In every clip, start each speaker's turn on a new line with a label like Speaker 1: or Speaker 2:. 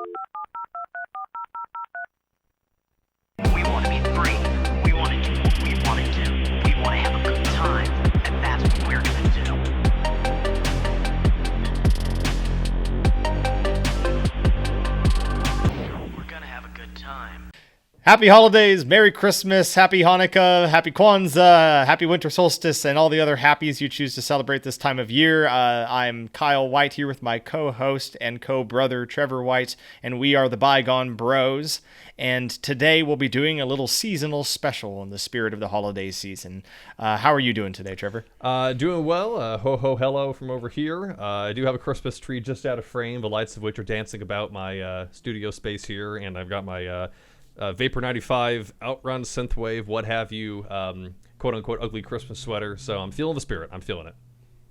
Speaker 1: We want to be free. We want to do what we want to do. We want to have a good time. And that's what we're going to do. We're going to have a good time.
Speaker 2: Happy holidays, Merry Christmas, Happy Hanukkah, Happy Kwanzaa, Happy Winter Solstice, and all the other happies you choose to celebrate this time of year. I'm Kyle White here with my co-host and co-brother Trevor White, and we are the Bygone Bros. And today we'll be doing a little seasonal special in the spirit of the holiday season. How are you doing today, Trevor?
Speaker 3: Doing well. Ho ho hello from over here. I do have a Christmas tree just out of frame, the lights of which are dancing about my studio space here, and I've got my Vapor 95, Outrun, Synthwave, what have you, quote-unquote ugly Christmas sweater. So I'm feeling the spirit. I'm feeling it.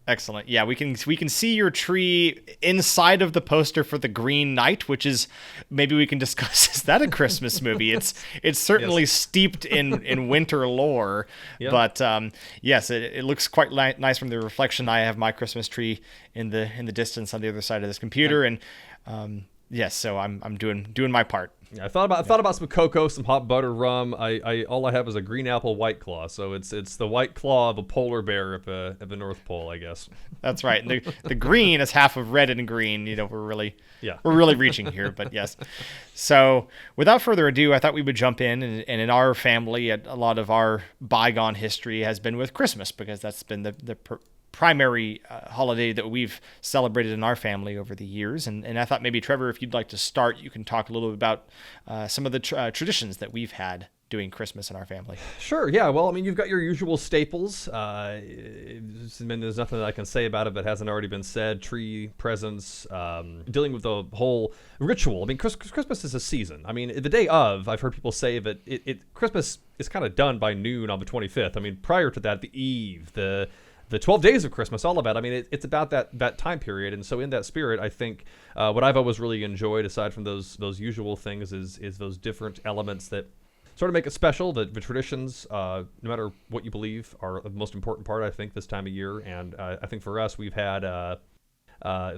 Speaker 2: Excellent. Yeah, we can see your tree inside of the poster for The Green Knight, which is, maybe we can discuss, is that a Christmas movie? It's certainly
Speaker 3: Yes.
Speaker 2: steeped in winter lore,
Speaker 3: Yep.
Speaker 2: But yes, it looks quite nice from the reflection. I have my Christmas tree in the distance on the other side of this computer, and yes, so I'm doing my part.
Speaker 3: Yeah, I thought about some cocoa, some hot butter, rum. All I have is a green apple White Claw, so it's the White Claw of a polar bear at the North Pole, I guess.
Speaker 2: That's right. And the green is half of red and green. You know, we're really reaching here, but yes. So without further ado, I thought we would jump in, and in our family, a lot of our bygone history has been with Christmas, because that's been the primary holiday that we've celebrated in our family over the years. And I thought maybe, Trevor, if you'd like to start, you can talk a little bit about some of the traditions that we've had doing Christmas in our family.
Speaker 3: Sure, yeah. Well, I mean, you've got your usual staples. There's nothing that I can say about it that hasn't already been said. Tree, presents, dealing with the whole ritual. I mean, Christmas is a season. I mean, the day of, I've heard people say that Christmas is kind of done by noon on the 25th. I mean, prior to that, the eve, the 12 days of Christmas, all about. I mean, it's about that time period, and so in that spirit, I think what I've always really enjoyed, aside from those usual things, is those different elements that sort of make it special. The traditions, no matter what you believe, are the most important part, I think, this time of year. And I think for us, we've had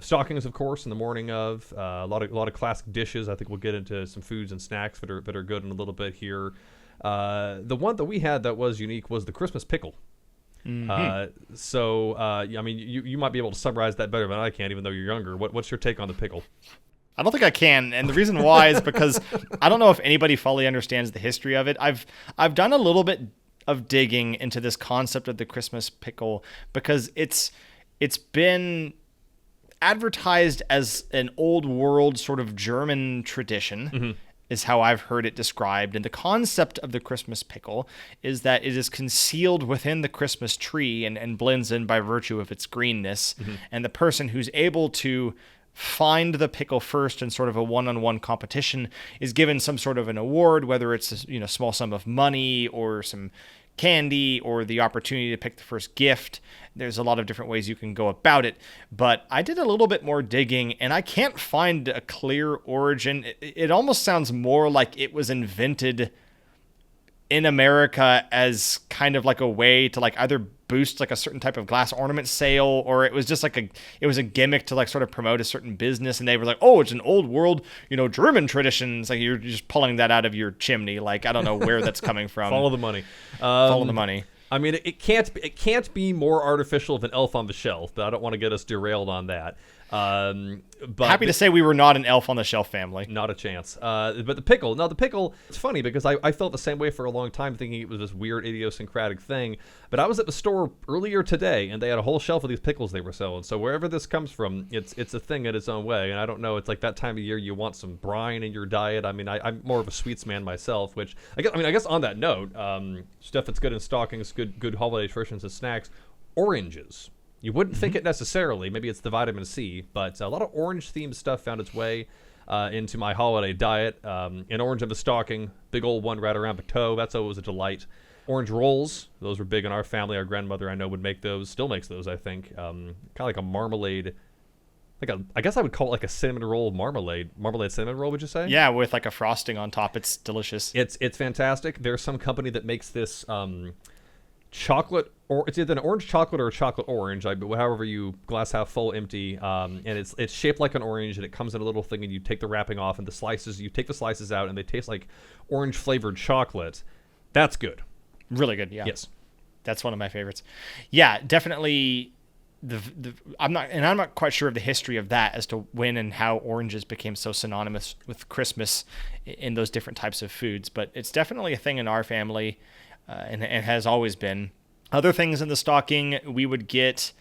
Speaker 3: stockings, of course, in the morning of a lot of classic dishes. I think we'll get into some foods and snacks that are good in a little bit here. The one that we had that was unique was the Christmas pickle.
Speaker 2: Mm-hmm.
Speaker 3: I mean, you might be able to summarize that better than I can, even though you're younger. What's your take on the pickle?
Speaker 2: I don't think I can, and the reason why is because I don't know if anybody fully understands the history of it. I've done a little bit of digging into this concept of the Christmas pickle, because it's been advertised as an old world sort of German tradition. Mm-hmm. Is how I've heard it described. And the concept of the Christmas pickle is that it is concealed within the Christmas tree and blends in by virtue of its greenness. Mm-hmm. And the person who's able to find the pickle first in sort of a one-on-one competition is given some sort of an award, whether it's a small sum of money or some candy or the opportunity to pick the first gift. There's a lot of different ways you can go about it, but I did a little bit more digging and I can't find a clear origin. It almost sounds more like it was invented in America as kind of like a way to like either boost like a certain type of glass ornament sale, or it was just like it was a gimmick to like sort of promote a certain business, and they were like, oh, it's an old world, German traditions. Like you're just pulling that out of your chimney. Like, I don't know where that's coming from.
Speaker 3: Follow the money.
Speaker 2: Follow the money.
Speaker 3: I mean, it can't be more artificial than Elf on the Shelf, but I don't want to get us derailed on that. But
Speaker 2: happy to say we were not an Elf on the Shelf family.
Speaker 3: Not a chance. But the pickle, it's funny because I felt the same way for a long time, thinking it was this weird idiosyncratic thing. But I was at the store earlier today, and they had a whole shelf of these pickles they were selling. So wherever this comes from, it's a thing in its own way. And I don't know, it's like that time of year you want some brine in your diet. I mean, I'm more of a sweets man myself, which I guess on that note, stuff that's good in stockings, good holiday traditions and snacks, oranges. You wouldn't think it necessarily. Maybe it's the vitamin C, but a lot of orange-themed stuff found its way into my holiday diet. An orange in the stocking, big old one right around the toe. That's always a delight. Orange rolls, those were big in our family. Our grandmother, I know, would make those. Still makes those, I think. Kind of like a marmalade. I guess I would call it like a cinnamon roll marmalade cinnamon roll. Would you say?
Speaker 2: Yeah, with like a frosting on top. It's delicious.
Speaker 3: It's fantastic. There's some company that makes this chocolate, or it's either an orange chocolate or a chocolate orange, however you glass half full, empty, and it's shaped like an orange, and it comes in a little thing, and you take the wrapping off, and you take the slices out, and they taste like orange flavored chocolate. That's good.
Speaker 2: Really good. Yeah.
Speaker 3: Yes.
Speaker 2: That's one of my favorites. Yeah, definitely. I'm not quite sure of the history of that as to when and how oranges became so synonymous with Christmas in those different types of foods, but it's definitely a thing in our family, and has always been. Other things in the stocking, we would get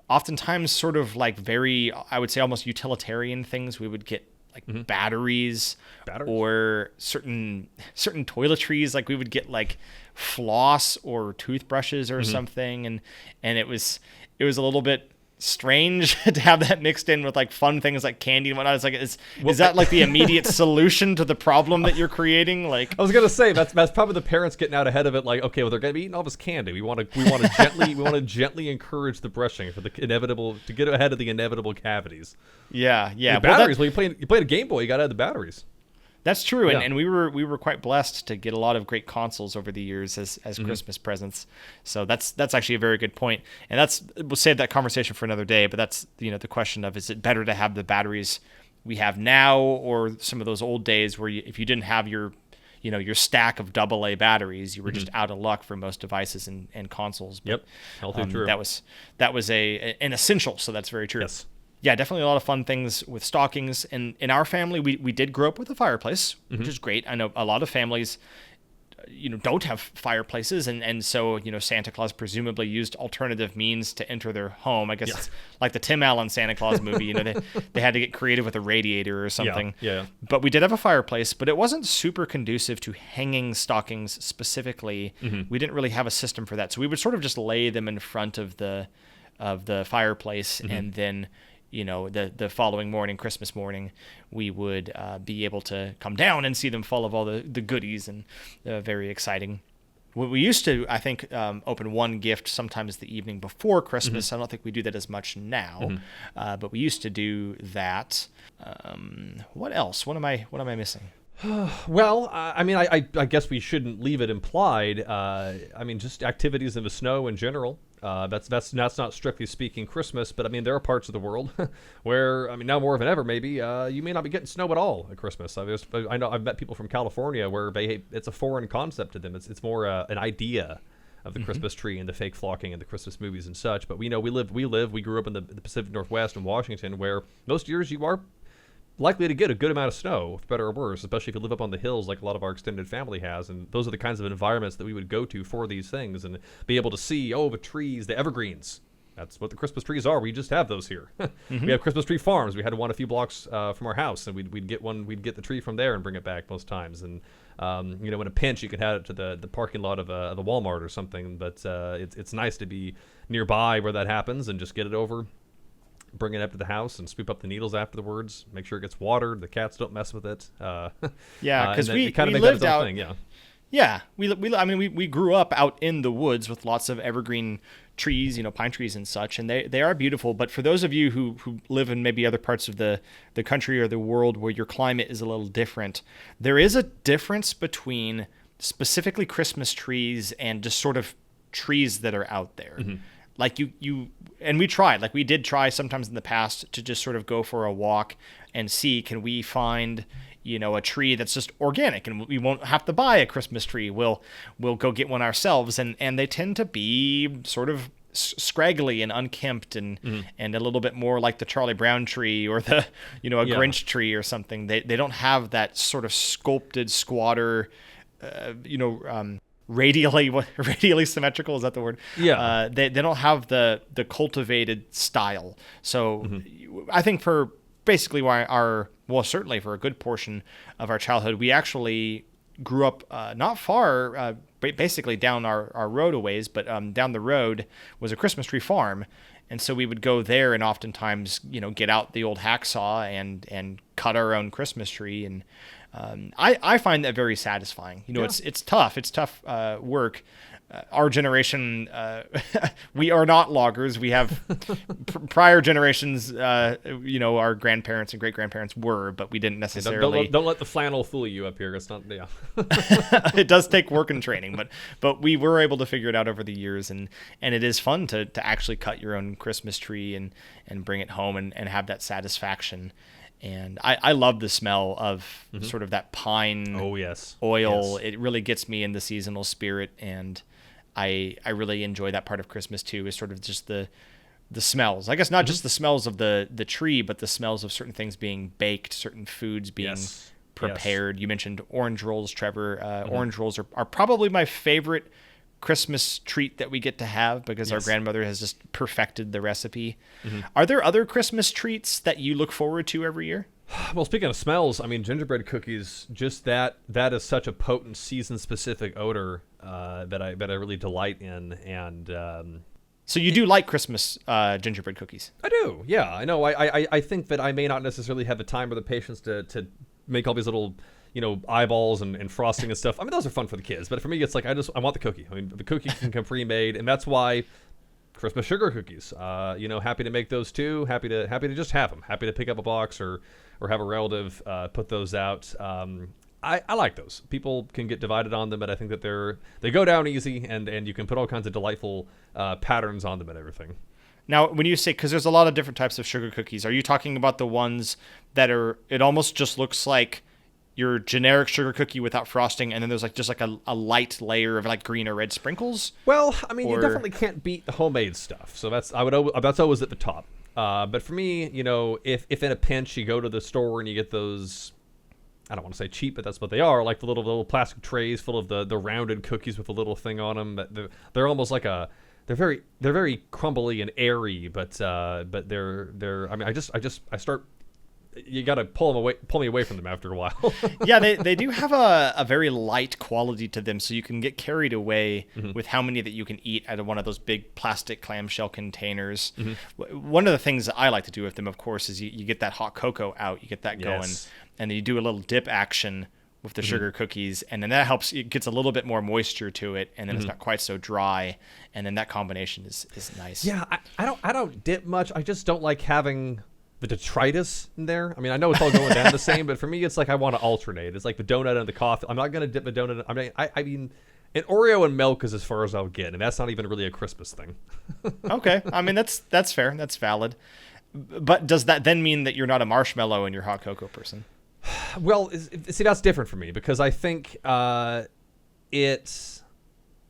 Speaker 2: oftentimes sort of like very, I would say almost utilitarian things. We would get like batteries or certain toiletries. Like we would get like floss or toothbrushes or something, and it was a little bit strange to have that mixed in with like fun things like candy and whatnot. It's like, is that like the immediate solution to the problem that you're creating? Like,
Speaker 3: I was gonna say that's probably the parents getting out ahead of it. Like, okay, well, they're gonna be eating all this candy. We want to gently encourage the brushing for the inevitable, to get ahead of the inevitable cavities.
Speaker 2: Yeah.
Speaker 3: The batteries. Well, you played a Game Boy, you got to add the batteries.
Speaker 2: That's true,
Speaker 3: Yeah.
Speaker 2: and we were quite blessed to get a lot of great consoles over the years as Christmas presents. So that's actually a very good point, and we'll save that conversation for another day. But that's the question of, is it better to have the batteries we have now, or some of those old days where if you didn't have your stack of AA batteries, you were just out of luck for most devices and consoles. But,
Speaker 3: Yep, healthy true.
Speaker 2: That was an essential. So that's very true.
Speaker 3: Yes.
Speaker 2: Yeah, definitely a lot of fun things with stockings. And in our family, we did grow up with a fireplace, which is great. I know a lot of families, don't have fireplaces. And so, Santa Claus presumably used alternative means to enter their home. I guess it's like the Tim Allen Santa Claus movie, they had to get creative with a radiator or something.
Speaker 3: Yeah.
Speaker 2: But we did have a fireplace, but it wasn't super conducive to hanging stockings specifically. We didn't really have a system for that. So we would sort of just lay them in front of the fireplace, and then the following morning, Christmas morning, we would be able to come down and see them full of all the goodies, and very exciting. We used to, I think, open one gift sometimes the evening before Christmas. I don't think we do that as much now, but we used to do that. What else? What am I missing?
Speaker 3: Well, I guess we shouldn't leave it implied. Just activities in the snow in general. That's not strictly speaking Christmas, but there are parts of the world where, now more than ever, maybe you may not be getting snow at all at Christmas. I know I've met people from California where it's a foreign concept to them. It's more an idea of the Christmas tree and the fake flocking and the Christmas movies and such. But we grew up in the Pacific Northwest in Washington, where most years you are likely to get a good amount of snow, for better or worse, especially if you live up on the hills like a lot of our extended family has. And those are the kinds of environments that we would go to for these things and be able to see, the trees, the evergreens. That's what the Christmas trees are. We just have those here. We have Christmas tree farms. We had one a few blocks from our house, and we'd get the tree from there and bring it back most times. And in a pinch, you could have it to the parking lot of the Walmart or something. But it's nice to be nearby where that happens and just get it over, bring it up to the house, and sweep up the needles afterwards. Make sure it gets watered. The cats don't mess with it.
Speaker 2: Because we
Speaker 3: kind of make
Speaker 2: lived
Speaker 3: that its own
Speaker 2: out.
Speaker 3: thing.
Speaker 2: Yeah, we grew up out in the woods with lots of evergreen trees, pine trees and such, and they are beautiful. But for those of you who live in maybe other parts of the country or the world where your climate is a little different, there is a difference between specifically Christmas trees and just sort of trees that are out there. Like and we did try sometimes in the past to just sort of go for a walk and see, can we find, a tree that's just organic, and we won't have to buy a Christmas tree. We'll go get one ourselves, and they tend to be sort of scraggly and unkempt and a little bit more like the Charlie Brown tree or the, Grinch tree or something. They don't have that sort of sculpted squatter, radially symmetrical, is that the word?
Speaker 3: Yeah.
Speaker 2: They don't have the cultivated style. So I think for basically certainly for a good portion of our childhood, we actually grew up not far, basically down our road a ways, but down the road was a Christmas tree farm. And so we would go there and oftentimes, get out the old hacksaw and cut our own Christmas tree. And I find that very satisfying. It's tough. It's tough work. our generation, we are not loggers. We have prior generations, our grandparents and great grandparents were, but we didn't necessarily.
Speaker 3: Don't let the flannel fool you up here. It's not. Yeah.
Speaker 2: It does take work and training, but we were able to figure it out over the years, and it is fun to actually cut your own Christmas tree and bring it home and have that satisfaction. And I love the smell of sort of that pine
Speaker 3: Oh yes.
Speaker 2: oil.
Speaker 3: Yes.
Speaker 2: It really gets me in the seasonal spirit, and I really enjoy that part of Christmas too, is sort of just the smells. I guess not just the smells of the tree, but the smells of certain things being baked, certain foods being
Speaker 3: Yes.
Speaker 2: prepared. You mentioned orange rolls, Trevor. Orange rolls are probably my favorite Christmas treat that we get to have, because our grandmother has just perfected the recipe. Are there other Christmas treats that you look forward to every year?
Speaker 3: Well, speaking of smells, I mean, gingerbread cookies, just that is such a potent season-specific odor that I really delight in. And
Speaker 2: So you do like Christmas gingerbread cookies?
Speaker 3: I do, yeah. I know. I think that I may not necessarily have the time or the patience to make all these little, eyeballs and frosting and stuff. I mean, those are fun for the kids, but for me, it's like I want the cookie. I mean, the cookie can come pre-made, and that's why Christmas sugar cookies. Happy to make those too. Happy to just have them. Happy to pick up a box or have a relative put those out. I like those. People can get divided on them, but I think that they go down easy, and you can put all kinds of delightful patterns on them and everything.
Speaker 2: Now, when you say, because there's a lot of different types of sugar cookies, are you talking about the ones that it almost just looks like your generic sugar cookie without frosting, and then there's just a light layer of like green or red sprinkles?
Speaker 3: Well, I mean, you definitely can't beat the homemade stuff. So that's always at the top. But for me, if in a pinch you go to the store and you get those, I don't want to say cheap, but that's what they are, like the little plastic trays full of the rounded cookies with a little thing on them. They're almost like they're very crumbly and airy, but they're. I mean, I start. You got to pull me away from them after a while.
Speaker 2: Yeah, they do have a very light quality to them, so you can get carried away with how many that you can eat out of one of those big plastic clamshell containers. One of the things that I like to do with them, of course, is you get that hot cocoa out, you get that going, and then you do a little dip action with the sugar cookies, and then that helps. It gets a little bit more moisture to it, and then it's not quite so dry, and then that combination is nice.
Speaker 3: Yeah, I don't dip much. I just don't like having the detritus in there. I mean, I know it's all going down the same, but for me, it's like I want to alternate. It's like the donut and the coffee. I'm not going to dip the donut. I mean, an Oreo and milk is as far as I'll get, and that's not even really a Christmas thing.
Speaker 2: Okay, I mean that's fair. That's valid. But does that then mean that you're not a marshmallow and you're hot cocoa person?
Speaker 3: Well, see, that's different for me, because I think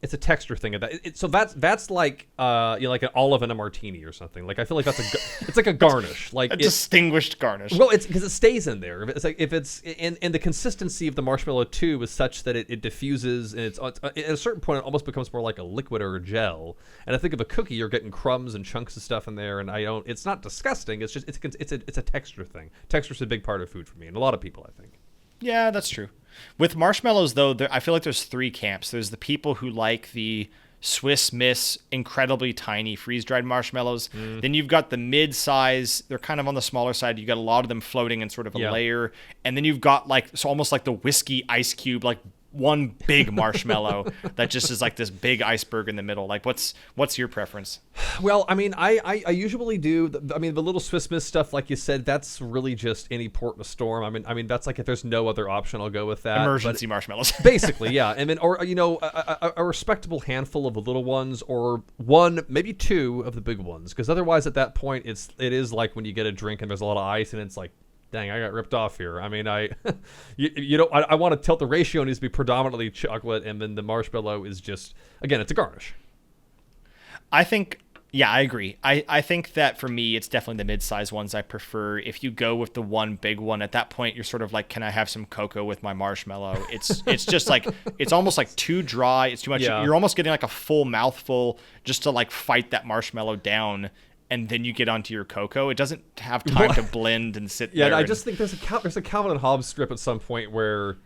Speaker 3: it's a texture thing. So that's like like an olive in a martini or something. Like I feel like it's like a garnish, like
Speaker 2: a distinguished garnish.
Speaker 3: Well, it's because it stays in there. It's like if it's and the consistency of the marshmallow too is such that it diffuses, and it's at a certain point it almost becomes more like a liquid or a gel. And I think of a cookie, you're getting crumbs and chunks of stuff in there, and it's not disgusting. It's just it's a texture thing. Texture's a big part of food for me, and a lot of people, I think.
Speaker 2: Yeah, that's true. With marshmallows, though, I feel like there's three camps. There's the people who like the Swiss Miss, incredibly tiny freeze-dried marshmallows. Then you've got the mid-size. They're kind of on the smaller side. You got a lot of them floating in sort of a layer. And then you've got almost like the whiskey ice cube, like one big marshmallow that just is like this big iceberg in the middle. Like, what's your preference?
Speaker 3: Well, I mean, I usually do. The little Swiss Miss stuff, like you said, that's really just any port in a storm. I mean, that's like if there's no other option, I'll go with that.
Speaker 2: Emergency marshmallows.
Speaker 3: Basically, yeah. And then, or a respectable handful of the little ones, or one, maybe two of the big ones, because otherwise, at that point, it is like when you get a drink and there's a lot of ice, and it's like, dang, I got ripped off here. I mean, I want to tilt the ratio needs to be predominantly chocolate, and then the marshmallow is just, again, it's a garnish.
Speaker 2: I think, yeah, I agree. I think that for me, it's definitely the mid-size ones I prefer. If you go with the one big one, at that point, you're sort of like, can I have some cocoa with my marshmallow? It's just like, it's almost like too dry. It's too much.
Speaker 3: Yeah.
Speaker 2: You're almost getting like a full mouthful just to like fight that marshmallow down. And then you get onto your cocoa. It doesn't have time to blend and sit there.
Speaker 3: Yeah, I just think there's a Calvin and Hobbes strip at some point where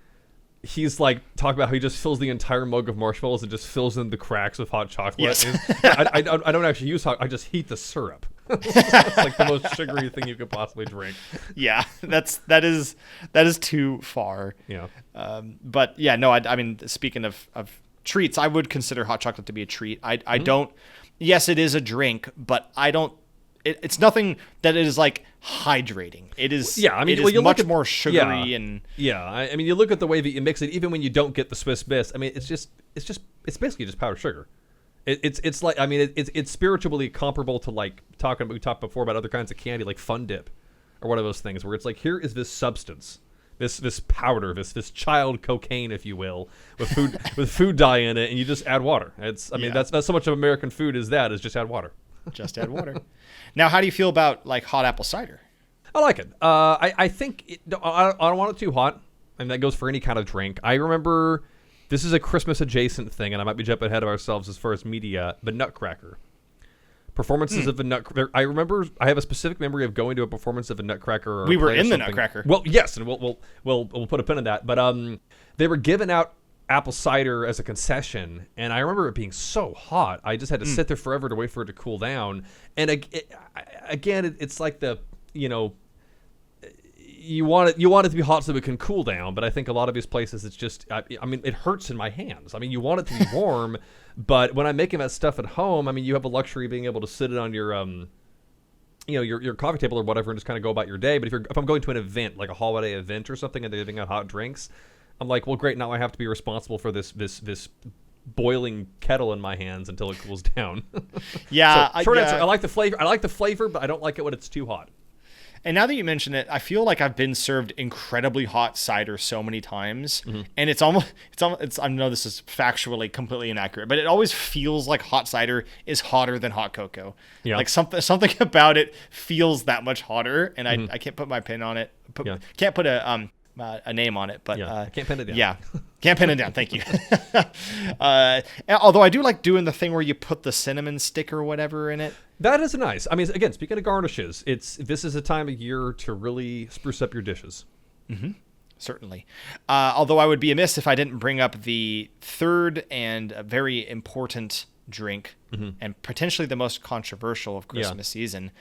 Speaker 3: he's like talking about how he just fills the entire mug of marshmallows and just fills in the cracks with hot chocolate.
Speaker 2: Yes.
Speaker 3: I don't actually use hot. I just heat the syrup. It's like the most sugary thing you could possibly drink.
Speaker 2: Yeah, that is too far.
Speaker 3: Yeah.
Speaker 2: But yeah, no. I mean, speaking of treats, I would consider hot chocolate to be a treat. I don't. Yes, it is a drink, but I don't. It's nothing that is like hydrating. It is.
Speaker 3: Yeah, I mean,
Speaker 2: it
Speaker 3: well,
Speaker 2: is
Speaker 3: you look
Speaker 2: much
Speaker 3: at-
Speaker 2: more sugary
Speaker 3: yeah.
Speaker 2: and.
Speaker 3: Yeah, I mean, you look at the way that you mix it, even when you don't get the Swiss Miss. I mean, it's basically just powdered sugar. It's like, I mean, it's spiritually comparable to like we talked before about other kinds of candy like Fun Dip, or one of those things where it's like, here is this substance, this powder, this child cocaine, if you will, with food dye in it, and you just add water. I mean, that's so much of American food is just add water.
Speaker 2: Just add water. Now, how do you feel about like hot apple cider?
Speaker 3: I like it. I think I don't want it too hot, and that goes for any kind of drink. I remember this is a Christmas adjacent thing, and I might be jumping ahead of ourselves as far as media, but Nutcracker. Performances of a Nutcracker. I remember I have a specific memory of going to a performance of a Nutcracker. Or
Speaker 2: We were
Speaker 3: play or
Speaker 2: in the
Speaker 3: something.
Speaker 2: Nutcracker.
Speaker 3: Well, yes, and we'll put a pin in that. But they were giving out apple cider as a concession, and I remember it being so hot. I just had to sit there forever to wait for it to cool down. And again, it's like you want it to be hot so it can cool down, but I think a lot of these places it's just I mean, it hurts in my hands. I mean, you want it to be warm, but when I'm making that stuff at home, I mean, you have a luxury of being able to sit it on your your coffee table or whatever and just kind of go about your day. But if I'm going to an event like a holiday event or something and they're giving out hot drinks, I'm like, well, great, now I have to be responsible for this boiling kettle in my hands until it cools down.
Speaker 2: Yeah,
Speaker 3: Short answer, I like the flavor, but I don't like it when it's too hot.
Speaker 2: And now that you mention it, I feel like I've been served incredibly hot cider so many times, and it's almost I know this is factually completely inaccurate, but it always feels like hot cider is hotter than hot cocoa.
Speaker 3: Yeah.
Speaker 2: Like something about it feels that much hotter, and I can't put my pin on it. Can't put a name on it, but
Speaker 3: I can't pin it down.
Speaker 2: Yeah, can't pin it down. Thank you. Although I do like doing the thing where you put the cinnamon stick or whatever in it.
Speaker 3: That is nice. I mean, again, speaking of garnishes, this is a time of year to really spruce up your dishes.
Speaker 2: Certainly. Although I would be amiss if I didn't bring up the third and very important drink, and potentially the most controversial of Christmas season,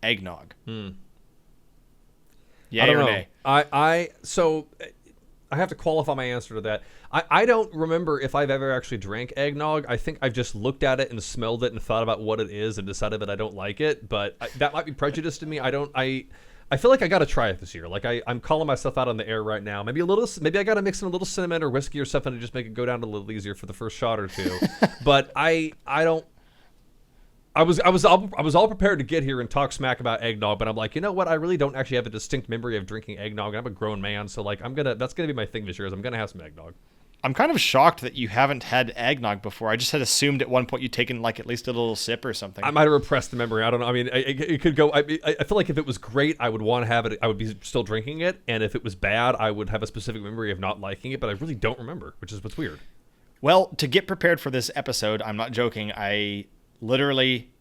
Speaker 2: eggnog. Yeah,
Speaker 3: I don't
Speaker 2: or
Speaker 3: know.
Speaker 2: nay?
Speaker 3: So I have to qualify my answer to that. I don't remember if I've ever actually drank eggnog. I think I've just looked at it and smelled it and thought about what it is and decided that I don't like it. But that might be prejudice to me. I feel like I got to try it this year. Like I'm calling myself out on the air right now. Maybe I got to mix in a little cinnamon or whiskey or something to just make it go down a little easier for the first shot or two. But I don't. I was all prepared to get here and talk smack about eggnog, but I'm like, you know what? I really don't actually have a distinct memory of drinking eggnog. I'm a grown man, so like that's gonna be my thing this year. Is I'm gonna have some eggnog.
Speaker 2: I'm kind of shocked that you haven't had eggnog before. I just had assumed at one point you'd taken like at least a little sip or something.
Speaker 3: I might have repressed the memory. I don't know. I mean, it could go. I feel like if it was great, I would want to have it. I would be still drinking it, and if it was bad, I would have a specific memory of not liking it. But I really don't remember, which is what's weird.
Speaker 2: Well, to get prepared for this episode, I'm not joking. I literally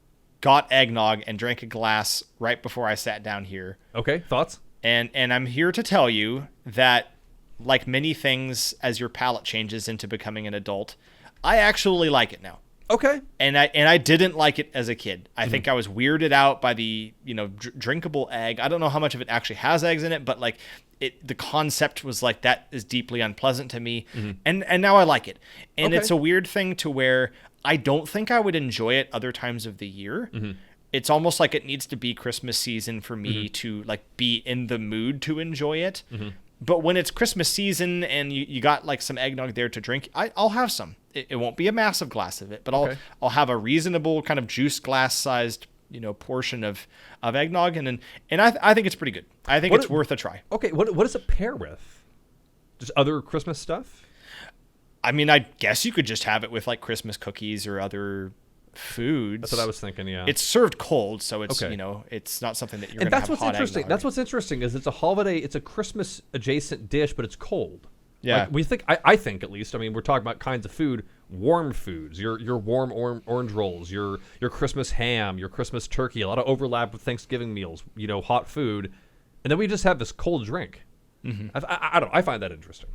Speaker 2: got eggnog and drank a glass right before I sat down here.
Speaker 3: Okay, thoughts?
Speaker 2: And I'm here to tell you that, like many things, as your palate changes into becoming an adult, I actually like it now.
Speaker 3: Okay.
Speaker 2: And I didn't like it as a kid. I think I was weirded out by the drinkable egg. I don't know how much of it actually has eggs in it, but like the concept was like that is deeply unpleasant to me. And now I like it. And it's a weird thing to where I don't think I would enjoy it other times of the year. It's almost like it needs to be Christmas season for me to like be in the mood to enjoy it. But when it's Christmas season and you got like some eggnog there to drink, I'll have some. It won't be a massive glass of it, but I'll have a reasonable kind of juice glass sized portion of eggnog, and I think it's pretty good. I think it's worth a try.
Speaker 3: Okay, what does it pair with? Just other Christmas stuff?
Speaker 2: I mean, I guess you could just have it with like Christmas cookies or other foods.
Speaker 3: That's what I was thinking. Yeah,
Speaker 2: it's served cold, so it's
Speaker 3: Okay.
Speaker 2: It's not something that you're
Speaker 3: and
Speaker 2: gonna
Speaker 3: that's
Speaker 2: have
Speaker 3: what's
Speaker 2: hot
Speaker 3: interesting.
Speaker 2: eggnog.
Speaker 3: That's what's interesting is it's a holiday. It's a Christmas adjacent dish, but it's cold.
Speaker 2: Yeah.
Speaker 3: Like we think. I think at least. I mean, we're talking about kinds of food. Warm foods. Your warm orange rolls. Your Christmas ham. Your Christmas turkey. A lot of overlap with Thanksgiving meals. Hot food, and then we just have this cold drink. I don't know. I find that interesting.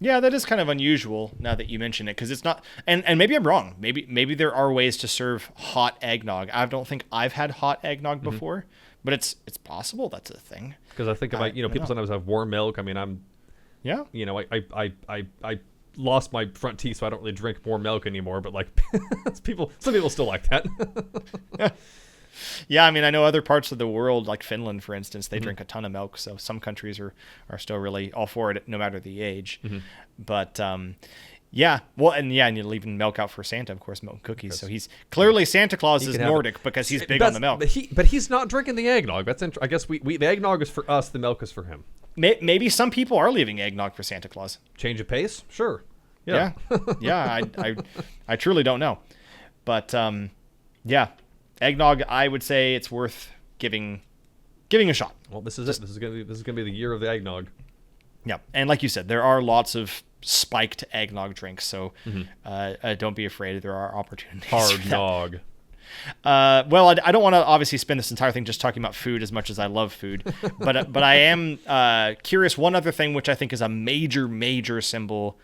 Speaker 2: Yeah, that is kind of unusual now that you mention it, because it's not, and maybe I'm wrong. Maybe there are ways to serve hot eggnog. I don't think I've had hot eggnog before, but it's possible that's a thing.
Speaker 3: Because I think about people sometimes have warm milk. I mean,
Speaker 2: Yeah.
Speaker 3: I lost my front teeth, so I don't really drink more milk anymore. But like, some people still like that.
Speaker 2: Yeah, I mean, I know other parts of the world, like Finland, for instance, they drink a ton of milk. So some countries are still really all for it, no matter the age. But yeah, well, and you're leaving milk out for Santa, of course, milk and cookies. So he's clearly Santa Claus is Nordic because he's big on the milk.
Speaker 3: But he's not drinking the eggnog. I guess the eggnog is for us. The milk is for him.
Speaker 2: Maybe some people are leaving eggnog for Santa Claus.
Speaker 3: Change of pace, sure.
Speaker 2: Yeah, yeah. I truly don't know, but yeah, eggnog. I would say it's worth giving a shot.
Speaker 3: Well, this is it. This is gonna be the year of the eggnog.
Speaker 2: Yeah, and like you said, there are lots of spiked eggnog drinks, so don't be afraid. There are opportunities.
Speaker 3: Hard nog.
Speaker 2: Well, I don't want to obviously spend this entire thing just talking about food as much as I love food, but I am curious. One other thing, which I think is a major symbol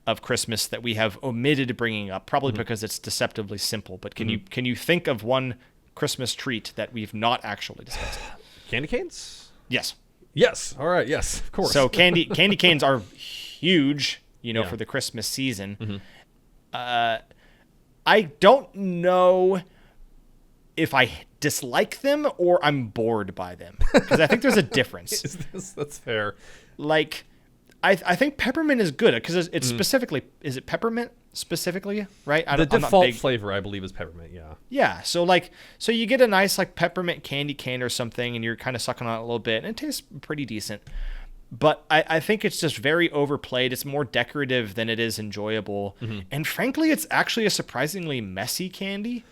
Speaker 2: of Christmas that we have omitted bringing up, probably because it's deceptively simple. But can you think of one Christmas treat that we've not actually discussed?
Speaker 3: Candy canes?
Speaker 2: Yes.
Speaker 3: Yes. All right. Yes. Of course.
Speaker 2: So candy canes are huge, for the Christmas season. I don't know if I dislike them or I'm bored by them, because I think there's a difference.
Speaker 3: That's fair.
Speaker 2: Like, I think peppermint is good because it's specifically, is it peppermint specifically, right?
Speaker 3: The default flavor, I believe, is peppermint. Yeah.
Speaker 2: Yeah. So you get a nice like peppermint candy cane or something, and you're kind of sucking on it a little bit, and it tastes pretty decent. But I think it's just very overplayed. It's more decorative than it is enjoyable, and frankly, it's actually a surprisingly messy candy.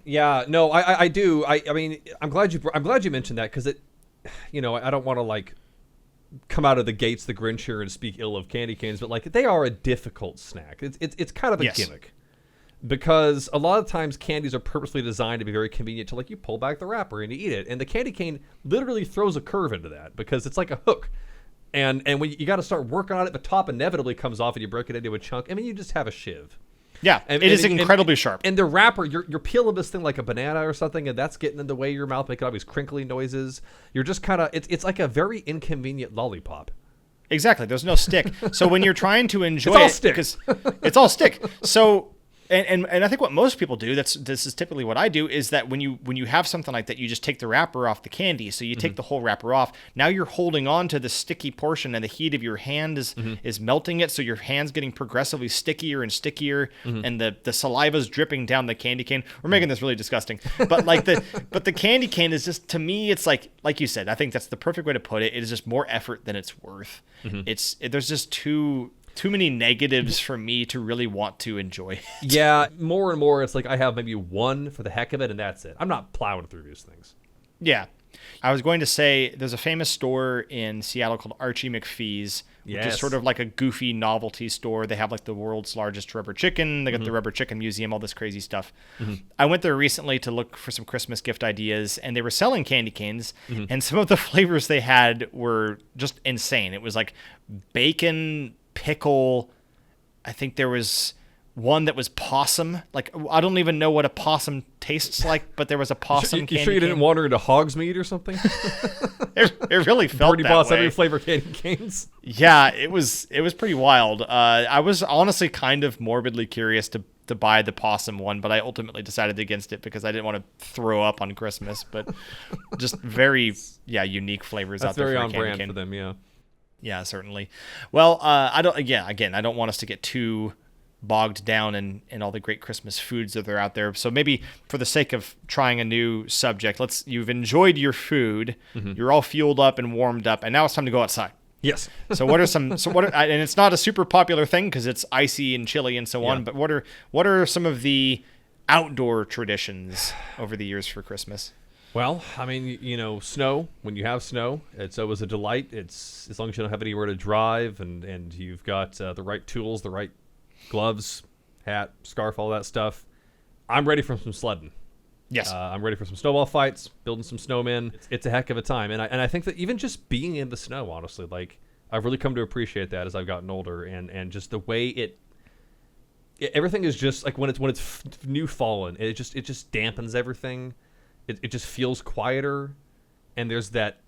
Speaker 3: Yeah. No, I do. I mean, I'm glad you mentioned that, because it, I don't want to like come out of the gates the Grinch here and speak ill of candy canes, but like they are a difficult snack. It's kind of a gimmick, because a lot of times candies are purposely designed to be very convenient to, like, you pull back the wrapper and you eat it, and the candy cane literally throws a curve into that because it's like a hook, and when you got to start working on it, the top inevitably comes off and you break it into a chunk. I mean, you just have a shiv.
Speaker 2: Yeah, it is incredibly sharp.
Speaker 3: And the wrapper, you're peeling this thing like a banana or something, and that's getting in the way of your mouth, making all these crinkly noises. You're just kind of, it's like a very inconvenient lollipop.
Speaker 2: Exactly. There's no stick. So when you're trying to enjoy
Speaker 3: it's all stick.
Speaker 2: Because it's all stick. So and I think what most people do, this is typically what I do, is that when you have something like that, you just take the wrapper off the candy. So you take the whole wrapper off. Now you're holding on to the sticky portion, and the heat of your hand is melting it. So your hand's getting progressively stickier and stickier, and the saliva's dripping down the candy cane. We're making this really disgusting. But the candy cane is just, to me, it's like you said, I think that's the perfect way to put it. It is just more effort than it's worth. There's just too many negatives for me to really want to enjoy it.
Speaker 3: Yeah, more and more, it's like I have maybe one for the heck of it, and that's it. I'm not plowing through these things.
Speaker 2: Yeah. I was going to say, there's a famous store in Seattle called Archie McPhee's, which is sort of like a goofy novelty store. They have like the world's largest rubber chicken. They got the rubber chicken museum, all this crazy stuff. I went there recently to look for some Christmas gift ideas, and they were selling candy canes, and some of the flavors they had were just insane. It was like bacon, pickle. I think there was one that was possum. Like, I don't even know what a possum tastes like, but there was a possum candy cane.
Speaker 3: You sure you didn't wander into Hogsmeade or something?
Speaker 2: It really felt
Speaker 3: Birdie
Speaker 2: that
Speaker 3: Boss
Speaker 2: way.
Speaker 3: every flavor candy canes.
Speaker 2: Yeah, it was pretty wild. I was honestly kind of morbidly curious to buy the possum one, but I ultimately decided against it because I didn't want to throw up on Christmas. But just very unique flavors out there.
Speaker 3: That's very
Speaker 2: for
Speaker 3: on
Speaker 2: a candy
Speaker 3: brand
Speaker 2: cane.
Speaker 3: for them, yeah.
Speaker 2: Yeah, certainly. Well, I don't want us to get too bogged down in all the great Christmas foods that are out there. So maybe for the sake of trying a new subject, you've enjoyed your food, you're all fueled up and warmed up, and now it's time to go outside.
Speaker 3: Yes.
Speaker 2: And it's not a super popular thing because it's icy and chilly and so on, but what are some of the outdoor traditions over the years for Christmas?
Speaker 3: Well, I mean, snow, when you have snow, it's always a delight. It's as long as you don't have anywhere to drive and you've got the right tools, the right gloves, hat, scarf, all that stuff. I'm ready for some sledding.
Speaker 2: Yes.
Speaker 3: I'm ready for some snowball fights, building some snowmen. It's a heck of a time. And I think that even just being in the snow, honestly, like, I've really come to appreciate that as I've gotten older, and just the way everything is just like when it's new fallen, it just dampens everything. It just feels quieter, and there's that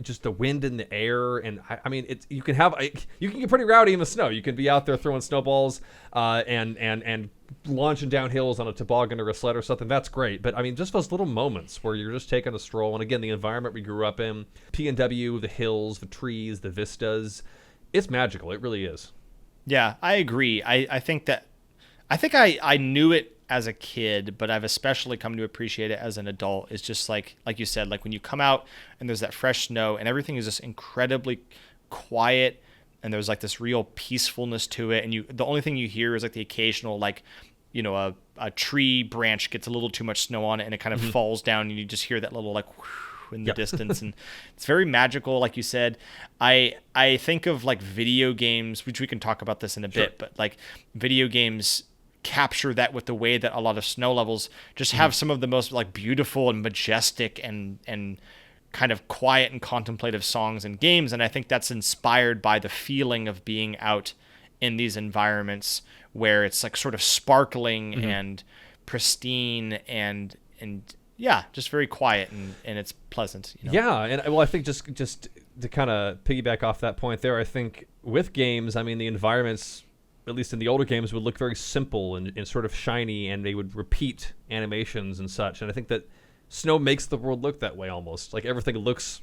Speaker 3: just the wind in the air, and I mean, you can get pretty rowdy in the snow. You can be out there throwing snowballs and launching down hills on a toboggan or a sled or something. That's great. But I mean, just those little moments where you're just taking a stroll, and again, the environment we grew up in, PNW, the hills, the trees, the vistas, it's magical. It really is.
Speaker 2: Yeah, I agree. I think I knew it as a kid, but I've especially come to appreciate it as an adult. It's just like you said, like when you come out and there's that fresh snow and everything is just incredibly quiet, and there's like this real peacefulness to it, and the only thing you hear is like the occasional, like, you know, a tree branch gets a little too much snow on it and it kind of falls down, and you just hear that little like whoosh in the distance, and it's very magical. Like you said, I think of like video games, which we can talk about this in a bit, but like video games capture that with the way that a lot of snow levels just have some of the most like beautiful and majestic and kind of quiet and contemplative songs and games. And I think that's inspired by the feeling of being out in these environments where it's like sort of sparkling and pristine and yeah, just very quiet and it's pleasant. You know?
Speaker 3: Yeah, and well, I think just to kind of piggyback off that point there, I think with games, I mean, the environments, at least in the older games, would look very simple and sort of shiny, and they would repeat animations and such. And I think that snow makes the world look that way almost. Like everything looks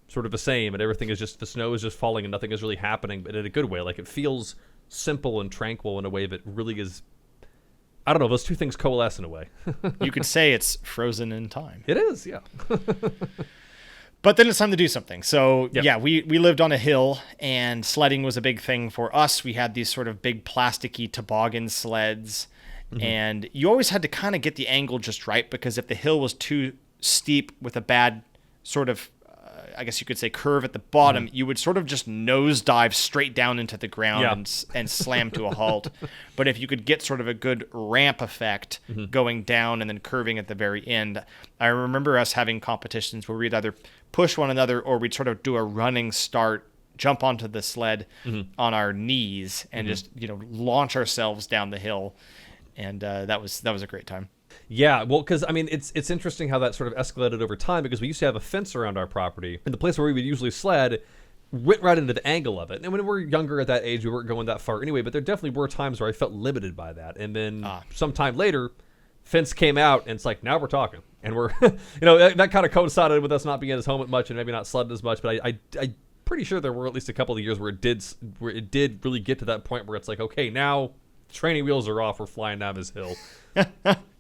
Speaker 3: sort of the same, and everything is just, the snow is just falling and nothing is really happening, but in a good way. Like it feels simple and tranquil in a way that really is, I don't know, those two things coalesce in a way.
Speaker 2: You could say it's frozen in time.
Speaker 3: It is, yeah.
Speaker 2: But then it's time to do something. So, yeah, we lived on a hill, and sledding was a big thing for us. We had these sort of big plasticky toboggan sleds, and you always had to kind of get the angle just right, because if the hill was too steep with a bad sort of, I guess you could say, curve at the bottom, you would sort of just nosedive straight down into the ground and slam to a halt. But if you could get sort of a good ramp effect going down and then curving at the very end, I remember us having competitions where we'd either push one another or we'd sort of do a running start, jump onto the sled on our knees and just, you know, launch ourselves down the hill. And that was a great time.
Speaker 3: Yeah, well, because, I mean, it's interesting how that sort of escalated over time, because we used to have a fence around our property, and the place where we would usually sled went right into the angle of it. And when we were younger at that age, we weren't going that far anyway, but there definitely were times where I felt limited by that. And then sometime later, fence came out, and it's like, now we're talking. And we're, you know, that kind of coincided with us not being at his home as much and maybe not sledding as much, but I'm pretty sure there were at least a couple of years where it did really get to that point where it's like, okay, now training wheels are off, we're flying down this hill.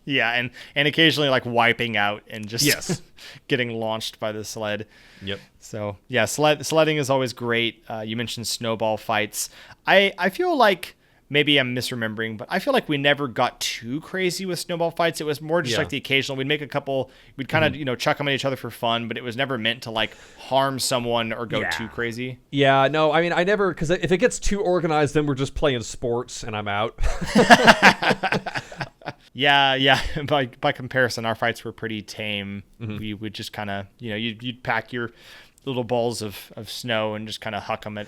Speaker 2: Yeah, and occasionally like wiping out and just getting launched by the sled.
Speaker 3: Yep.
Speaker 2: So yeah, sledding is always great. You mentioned snowball fights. I feel like maybe I'm misremembering, but I feel like we never got too crazy with snowball fights. It was more just like the occasional. We'd make a couple. We'd kind of you know, chuck them at each other for fun, but it was never meant to like harm someone or go too crazy.
Speaker 3: Yeah, no, I mean, I never, because if it gets too organized, then we're just playing sports and I'm out.
Speaker 2: Yeah. By comparison, our fights were pretty tame. We would just kind of, you know, you'd pack your little balls of snow and just kind of huck them at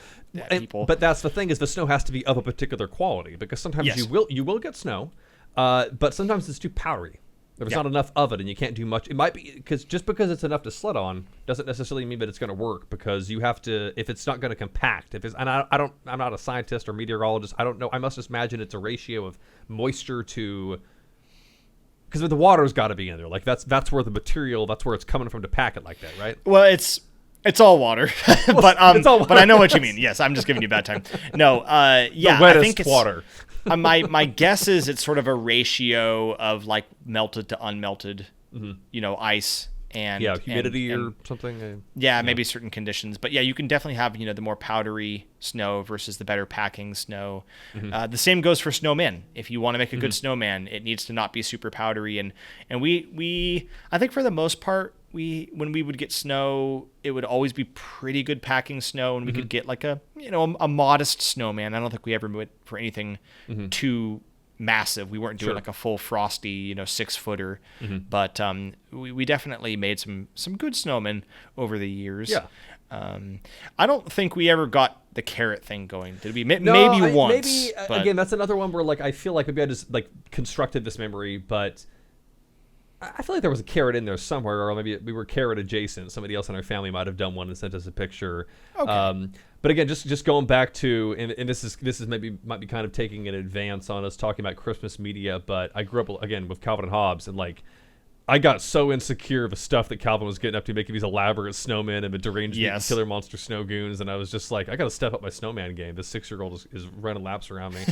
Speaker 2: people.
Speaker 3: But that's the thing, is the snow has to be of a particular quality, because sometimes you will get snow, but sometimes it's too powdery. There's not enough of it, and you can't do much. It might be because just because it's enough to sled on doesn't necessarily mean that it's going to work, because you have to, if it's not going to compact, if it's, and I'm not a scientist or meteorologist, I don't know. I must just imagine it's a ratio of moisture to, because the water's got to be in there. Like that's where the material, that's where it's coming from to pack it like that, right?
Speaker 2: Well, it's all water, but I know what you mean. Yes, I'm just giving you a bad time. No, yeah,
Speaker 3: the wettest
Speaker 2: I think it's
Speaker 3: water.
Speaker 2: my guess is it's sort of a ratio of like melted to unmelted, you know, ice and
Speaker 3: humidity or something.
Speaker 2: Maybe certain conditions, but yeah, you can definitely have, you know, the more powdery snow versus the better packing snow. The same goes for snowmen. If you want to make a good snowman, it needs to not be super powdery, and we I think for the most part, when we would get snow, it would always be pretty good packing snow, and we could get like a modest snowman. I don't think we ever went for anything too massive. We weren't doing like a full frosty, 6-footer, but we definitely made some good snowmen over the years.
Speaker 3: Yeah.
Speaker 2: I don't think we ever got the carrot thing going. Did we? Maybe once.
Speaker 3: Maybe
Speaker 2: but
Speaker 3: again, that's another one where like I feel like maybe I just like constructed this memory, but I feel like there was a carrot in there somewhere, or maybe we were carrot adjacent. Somebody else in our family might have done one and sent us a picture.
Speaker 2: Okay.
Speaker 3: But again, just going back to, and this is maybe might be kind of taking an advance on us talking about Christmas media, but I grew up again with Calvin and Hobbes, and like I got so insecure of the stuff that Calvin was getting up to, making these elaborate snowmen and the deranged killer monster snow goons, and I was just like, I got to step up my snowman game. This 6-year-old is running laps around me.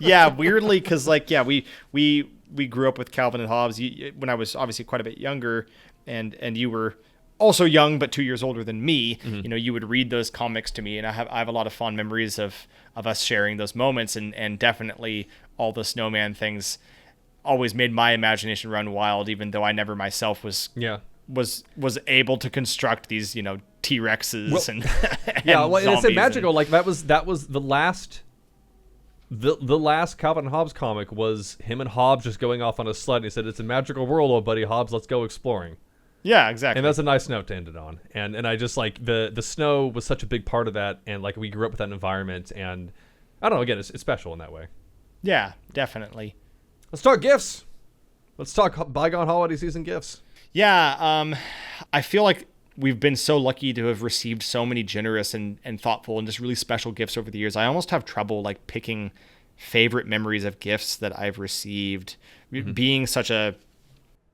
Speaker 2: Yeah, weirdly, because like we grew up with Calvin and Hobbes when I was obviously quite a bit younger, and you were also young but 2 years older than me. You know, you would read those comics to me, and I have a lot of fond memories of us sharing those moments, and definitely all the snowman things always made my imagination run wild, even though I never myself was able to construct these, you know, T-Rexes and
Speaker 3: well, it's
Speaker 2: zombies
Speaker 3: magical. Like that was the last. The last Calvin and Hobbes comic was him and Hobbes just going off on a sled, and he said, "It's a magical world, old buddy Hobbes. Let's go exploring."
Speaker 2: Yeah, exactly.
Speaker 3: And that's a nice note to end it on. And I just like the snow was such a big part of that, and like we grew up with that environment, and I don't know. Again, it's special in that way.
Speaker 2: Yeah, definitely.
Speaker 3: Let's talk gifts. Let's talk bygone holiday season gifts.
Speaker 2: Yeah, I feel like we've been so lucky to have received so many generous and thoughtful and just really special gifts over the years. I almost have trouble like picking favorite memories of gifts that I've received. Being such a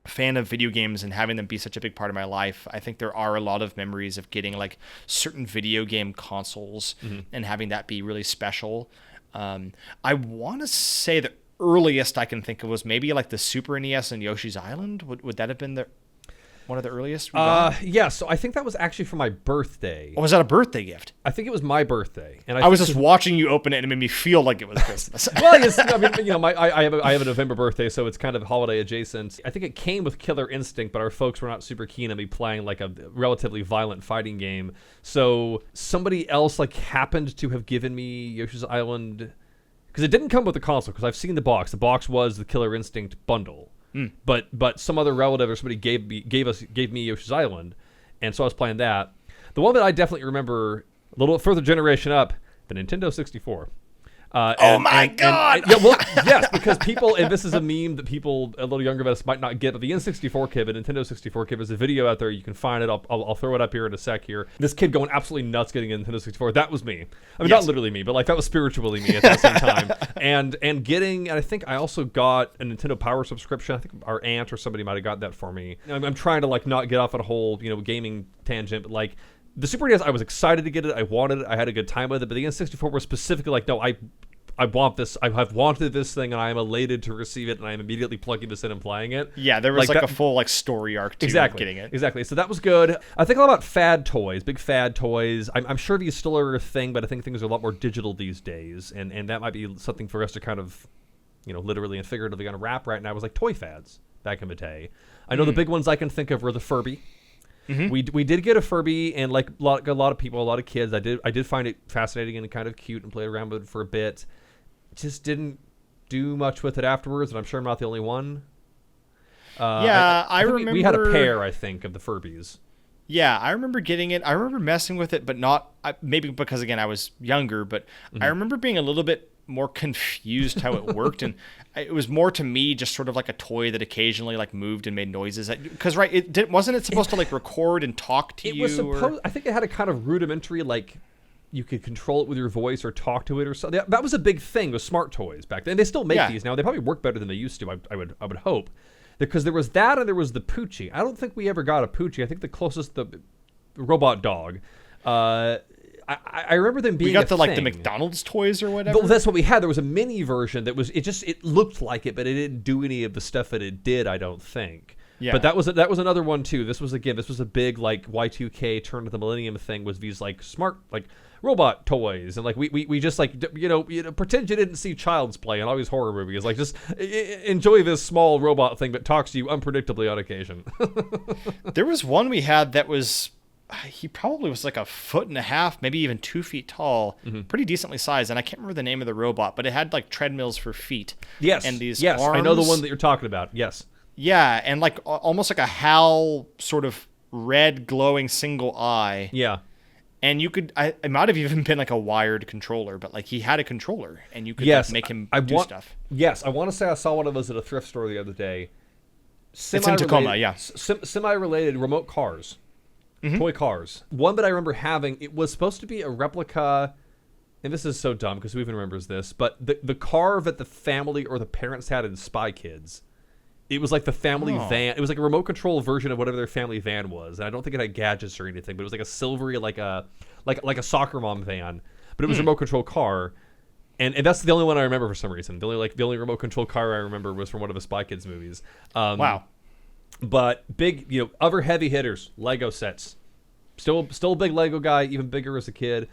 Speaker 2: fan of video games and having them be such a big part of my life, I think there are a lot of memories of getting like certain video game consoles and having that be really special. I want to say the earliest I can think of was maybe like the Super NES and Yoshi's Island. Would that have been one of the earliest?
Speaker 3: Yeah, so I think that was actually for my birthday.
Speaker 2: Oh, was that a birthday gift?
Speaker 3: I think it was my birthday, and
Speaker 2: I was just watching you open it, and it made me feel like it was Christmas.
Speaker 3: Well, yes, I mean, you know, I have a November birthday, so it's kind of holiday adjacent. I think it came with Killer Instinct, but our folks were not super keen on me playing like a relatively violent fighting game. So somebody else like happened to have given me Yoshi's Island, because it didn't come with the console. Because I've seen the box. The box was the Killer Instinct bundle. But some other relative or somebody gave me Yoshi's Island, and so I was playing that. The one that I definitely remember a little further generation up, the Nintendo 64.
Speaker 2: Oh my God!
Speaker 3: Yeah, well, yes, because people, and this is a meme that people a little younger than us might not get, but the N64 kid, the Nintendo 64 kid, there's a video out there. You can find it. I'll throw it up here in a sec here. This kid going absolutely nuts getting a Nintendo 64. That was me. I mean, not literally me, but like that was spiritually me at the same time. And I think I also got a Nintendo Power subscription. I think our aunt or somebody might have got that for me. I'm trying to like not get off on a whole gaming tangent, but like the Super NES, I was excited to get it. I wanted it. I had a good time with it. But the N64 was specifically like, no, I want this. I have wanted this thing, and I am elated to receive it, and I am immediately plugging this in and playing it.
Speaker 2: Yeah, there was like a full like story arc to getting it.
Speaker 3: Exactly. So that was good. I think a lot about fad toys, big fad toys. I'm sure these still are a thing, but I think things are a lot more digital these days, and that might be something for us to kind of, literally and figuratively unwrap right now. Was like toy fads back in the day. I know the big ones I can think of were the Furby. We did get a Furby, and like a lot of people, a lot of kids, I did find it fascinating and kind of cute and played around with it for a bit. Just didn't do much with it afterwards, and I'm sure I'm not the only one.
Speaker 2: I remember
Speaker 3: we had a pair, I think, of the Furbies.
Speaker 2: Yeah, I remember getting it. I remember messing with it, but not maybe because again I was younger. But I remember being a little bit more confused how it worked, and it was more to me just sort of like a toy that occasionally like moved and made noises. Because wasn't it supposed to like record and talk to you?
Speaker 3: It was supposed. I think it had a kind of rudimentary like. You could control it with your voice or talk to it or something. That was a big thing with smart toys back then. They still make these now. They probably work better than they used to. I would hope, because there was that and there was the Poochie. I don't think we ever got a Poochie. I think the closest, the robot dog. I remember them being.
Speaker 2: We got
Speaker 3: like
Speaker 2: the McDonald's toys or whatever.
Speaker 3: That's what we had. There was a mini version that was. It looked like it, but it didn't do any of the stuff that it did. I don't think. Yeah. But that was another one too. This was a big like Y2K turn of the millennium thing. Was these like smart like robot toys, and like we just like pretend you didn't see Child's Play and all these horror movies. Like just enjoy this small robot thing that talks to you unpredictably on occasion.
Speaker 2: There was one we had that was. He probably was like 1.5 feet, maybe even 2 feet tall, pretty decently sized. And I can't remember the name of the robot, but it had like treadmills for feet.
Speaker 3: Yes.
Speaker 2: And these
Speaker 3: arms. I know the one that you're talking about. Yes.
Speaker 2: Yeah. And like almost like a HAL sort of red glowing single eye.
Speaker 3: Yeah.
Speaker 2: And you could, it might have even been like a wired controller, but like he had a controller and you could like, make him do stuff.
Speaker 3: Yes. I want to say I saw one of those at a thrift store the other day.
Speaker 2: It's in Tacoma, yeah.
Speaker 3: Semi-related remote cars, toy cars. One that I remember having, it was supposed to be a replica, and this is so dumb because who even remembers this, but the car that the family or the parents had in Spy Kids, it was like the family van. It was like a remote control version of whatever their family van was. And I don't think it had gadgets or anything, but it was like a silvery, like a soccer mom van, but it was a remote control car. And that's the only one I remember for some reason. The only remote control car I remember was from one of the Spy Kids movies.
Speaker 2: Wow.
Speaker 3: But big, other heavy hitters, Lego sets. Still a big Lego guy, even bigger as a kid.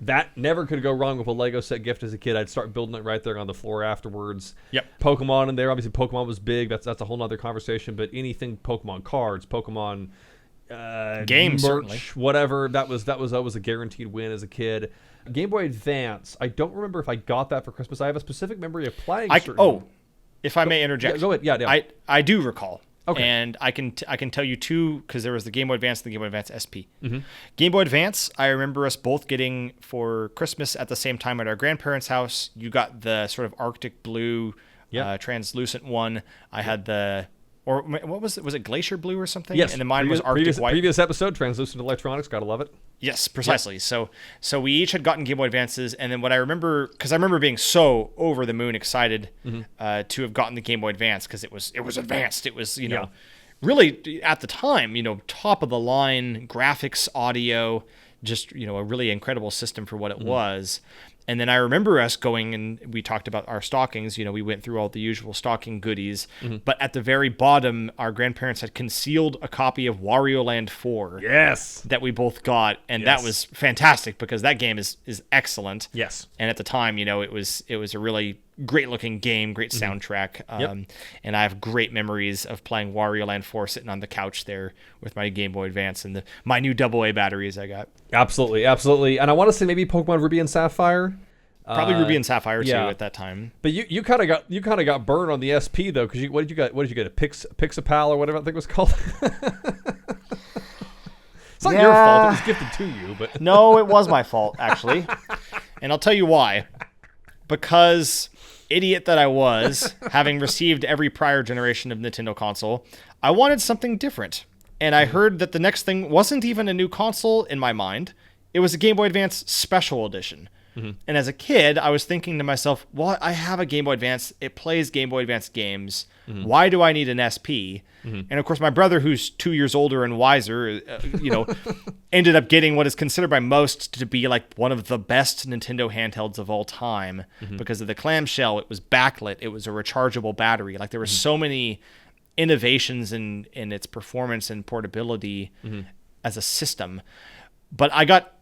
Speaker 3: That never could go wrong with a Lego set gift as a kid. I'd start building it right there on the floor afterwards.
Speaker 2: Yep.
Speaker 3: Pokemon in there. Obviously, Pokemon was big. That's a whole nother conversation. But anything Pokemon cards, Pokemon
Speaker 2: games,
Speaker 3: merch,
Speaker 2: certainly.
Speaker 3: whatever. That was always a guaranteed win as a kid. Game Boy Advance. I don't remember if I got that for Christmas. I have a specific memory of playing.
Speaker 2: If I may interject,
Speaker 3: go ahead. Yeah.
Speaker 2: I do recall.
Speaker 3: Okay.
Speaker 2: And I can tell you two, because there was the Game Boy Advance and the Game Boy Advance SP. Game Boy Advance, I remember us both getting for Christmas at the same time at our grandparents' house. You got the sort of Arctic blue, translucent one. I had the, or what was it? Was it Glacier Blue or something?
Speaker 3: Yes.
Speaker 2: And then mine was Arctic White.
Speaker 3: Previous episode, translucent electronics. Gotta love it.
Speaker 2: Yes, precisely. Yep. So we each had gotten Game Boy Advances, and then what I remember, because I remember being so over the moon excited to have gotten the Game Boy Advance, because it was advanced. It was really at the time top of the line graphics, audio, just a really incredible system for what it was. And then I remember us going, and we talked about our stockings. We went through all the usual stocking goodies. But at the very bottom, our grandparents had concealed a copy of Wario Land 4.
Speaker 3: Yes.
Speaker 2: That we both got. And that was fantastic because that game is excellent.
Speaker 3: Yes.
Speaker 2: And at the time, it was a really great looking game, great soundtrack. And I have great memories of playing Wario Land 4 sitting on the couch there with my Game Boy Advance and my new AA batteries I got.
Speaker 3: Absolutely. And I want to say maybe Pokemon Ruby and Sapphire.
Speaker 2: Probably Ruby and Sapphire too at that time.
Speaker 3: But you kind of got burned on the SP though, because what did you get? A Pixapal or whatever I think it was called. It's not your fault. It was gifted to you, but
Speaker 2: no, it was my fault actually, and I'll tell you why. Because idiot that I was, having received every prior generation of Nintendo console, I wanted something different. And I heard that the next thing wasn't even a new console in my mind. It was a Game Boy Advance Special Edition. And as a kid, I was thinking to myself, well, I have a Game Boy Advance. It plays Game Boy Advance games. Why do I need an SP? And of course, my brother, who's 2 years older and wiser, ended up getting what is considered by most to be like one of the best Nintendo handhelds of all time because of the clamshell. It was backlit. It was a rechargeable battery. Like there were so many innovations in its performance and portability as a system. But I got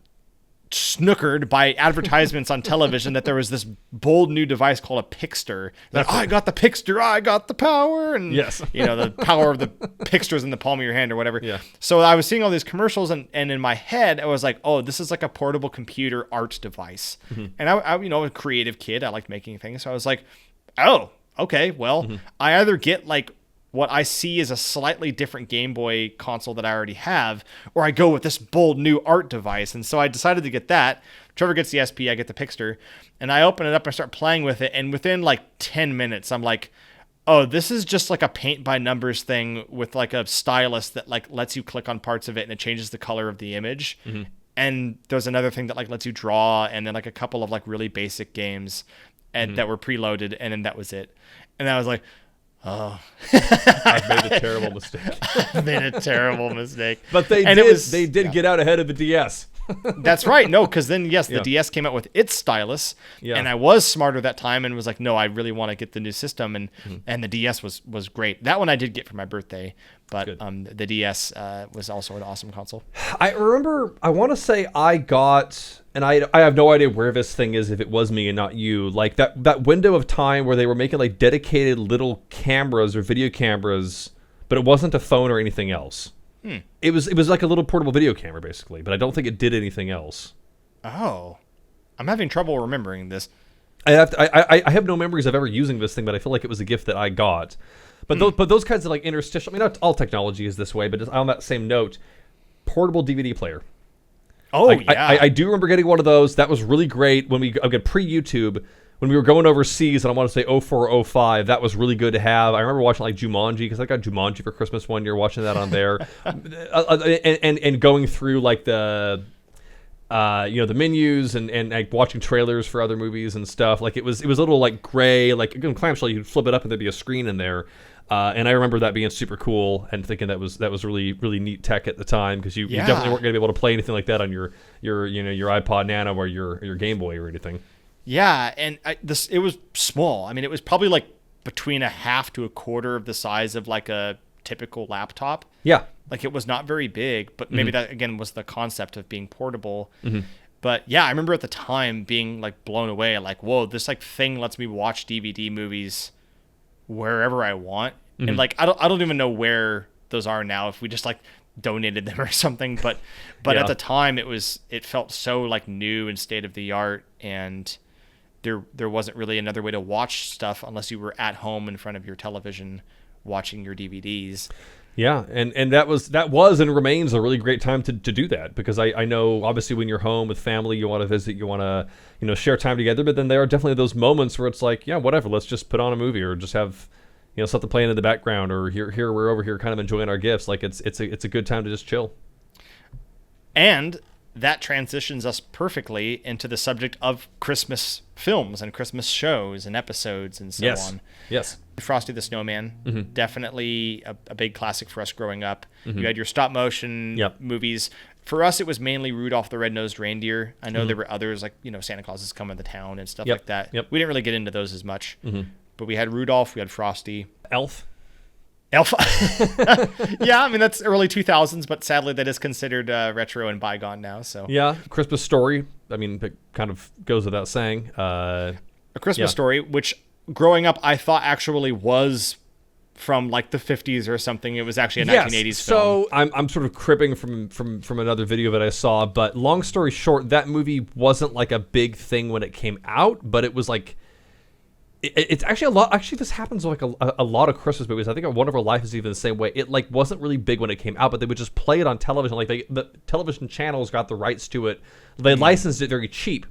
Speaker 2: snookered by advertisements on television that there was this bold new device called a Pixter. I got the Pixter, I got the power, and the power of the Pixter's in the palm of your hand or whatever.
Speaker 3: Yeah.
Speaker 2: So I was seeing all these commercials, and in my head I was like, oh, this is like a portable computer art device. And I a creative kid, I liked making things, so I was like, oh, okay, well, I either get like what I see is a slightly different Game Boy console that I already have, or I go with this bold new art device. And so I decided to get that. Trevor gets the SP, I get the Pixter, and I open it up and I start playing with it. And within like 10 minutes, I'm like, oh, this is just like a paint by numbers thing with like a stylus that like lets you click on parts of it and it changes the color of the image. And there's another thing that like lets you draw, and then like a couple of like really basic games and that were preloaded, and then that was it. And I was like, oh,
Speaker 3: I've made a terrible mistake. But they did get out ahead of the DS.
Speaker 2: That's right. No, because then, yes, the DS came out with its stylus, and I was smarter that time and was like, no, I really want to get the new system, and the DS was great. That one I did get for my birthday, but the DS was also an awesome console.
Speaker 3: I remember, I want to say I got, and I have no idea where this thing is if it was me and not you, like that window of time where they were making like dedicated little cameras or video cameras, but it wasn't a phone or anything else. It was like a little portable video camera, basically, but I don't think it did anything else.
Speaker 2: Oh, I'm having trouble remembering this.
Speaker 3: I have no memories of ever using this thing, but I feel like it was a gift that I got. But those kinds of like interstitial, I mean, not all technology is this way, but just on that same note, portable DVD player.
Speaker 2: Oh,
Speaker 3: I do remember getting one of those. That was really great when we, again, pre-YouTube, when we were going overseas, and I want to say 04, 05, that was really good to have. I remember watching like Jumanji, because I got Jumanji for Christmas one year, watching that on there, and going through like the the menus and like watching trailers for other movies and stuff. Like it was a little like gray, like again, clamshell. You'd flip it up and there'd be a screen in there. And I remember that being super cool and thinking that was really really neat tech at the time, because you definitely weren't going to be able to play anything like that on your iPod Nano or your Game Boy or anything.
Speaker 2: Yeah, and it was small. I mean, it was probably like between a half to a quarter of the size of like a typical laptop.
Speaker 3: Yeah.
Speaker 2: Like it was not very big, but maybe that again was the concept of being portable.
Speaker 3: Mm-hmm.
Speaker 2: But yeah, I remember at the time being like blown away, like, whoa, this like thing lets me watch DVD movies wherever I want. And like I don't even know where those are now, if we just like donated them or something, but at the time it felt so like new and state of the art, and there wasn't really another way to watch stuff unless you were at home in front of your television watching your DVDs.
Speaker 3: Yeah, and that was and remains a really great time to do that, because I know obviously when you're home with family, you want to visit, you want to share time together, but then there are definitely those moments where it's like, yeah, whatever, let's just put on a movie or just have something playing in the background, or here we're over here kind of enjoying our gifts. Like it's a good time to just chill.
Speaker 2: And that transitions us perfectly into the subject of Christmas films and Christmas shows and episodes and so on.
Speaker 3: Yes.
Speaker 2: Frosty the Snowman, definitely a big classic for us growing up. You had your stop motion movies. For us, it was mainly Rudolph the Red-Nosed Reindeer. I know there were others like, Santa Claus is Coming to Town and stuff like that. We didn't really get into those as much. But we had Rudolph, we had Frosty.
Speaker 3: Elf.
Speaker 2: Yeah, I mean, that's early 2000s, but sadly that is considered retro and bygone now. So
Speaker 3: yeah, Christmas Story. I mean, it kind of goes without saying.
Speaker 2: A Christmas Story, which growing up I thought actually was from like the 50s or something. It was actually a 1980s film.
Speaker 3: So I'm sort of cribbing from another video that I saw, but long story short, that movie wasn't like a big thing when it came out, but it was like it's actually a lot. Actually, this happens like a lot of Christmas movies. I think One of Our Life is even the same way. It like wasn't really big when it came out, but they would just play it on television. Like the television channels got the rights to it. They licensed it very cheap,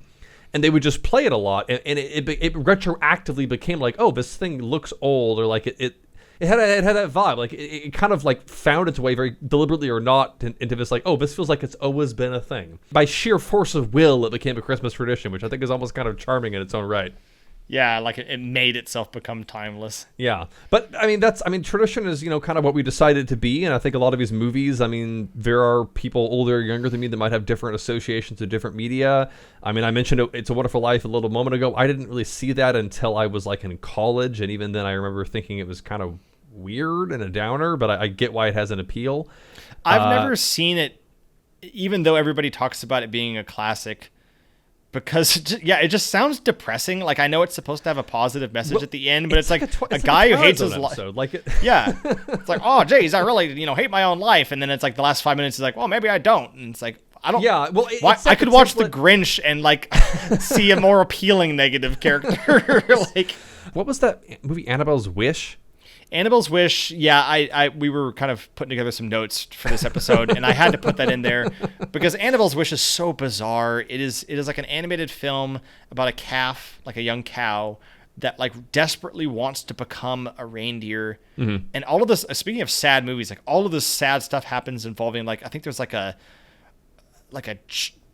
Speaker 3: and they would just play it a lot. And it retroactively became like, oh, this thing looks old, or like it had that vibe. Like it kind of like found its way very deliberately or not into this like, oh, this feels like it's always been a thing. By sheer force of will, it became a Christmas tradition, which I think is almost kind of charming in its own right.
Speaker 2: Yeah, like it made itself become timeless.
Speaker 3: Yeah. But I mean, tradition is, kind of what we decided to be. And I think a lot of these movies, I mean, there are people older or younger than me that might have different associations to different media. I mean, I mentioned It's a Wonderful Life a little moment ago. I didn't really see that until I was like in college. And even then I remember thinking it was kind of weird and a downer, but I get why it has an appeal.
Speaker 2: I've never seen it, even though everybody talks about it being a classic. Because, it just sounds depressing. Like, I know it's supposed to have a positive message at the end, but it's like a guy who hates his life. Yeah. It's like, oh, geez, I really, hate my own life. And then it's like the last 5 minutes is like, well, maybe I don't. And it's like, I don't.
Speaker 3: Yeah, well,
Speaker 2: I could watch The Grinch and, like, see a more appealing negative character. Like,
Speaker 3: what was that movie, Annabelle's Wish?
Speaker 2: Annabelle's Wish, we were kind of putting together some notes for this episode, and I had to put that in there because Annabelle's Wish is so bizarre. It is like an animated film about a calf, like a young cow, that like desperately wants to become a reindeer. And all of this, speaking of sad movies, like all of this sad stuff happens involving like, I think there's like a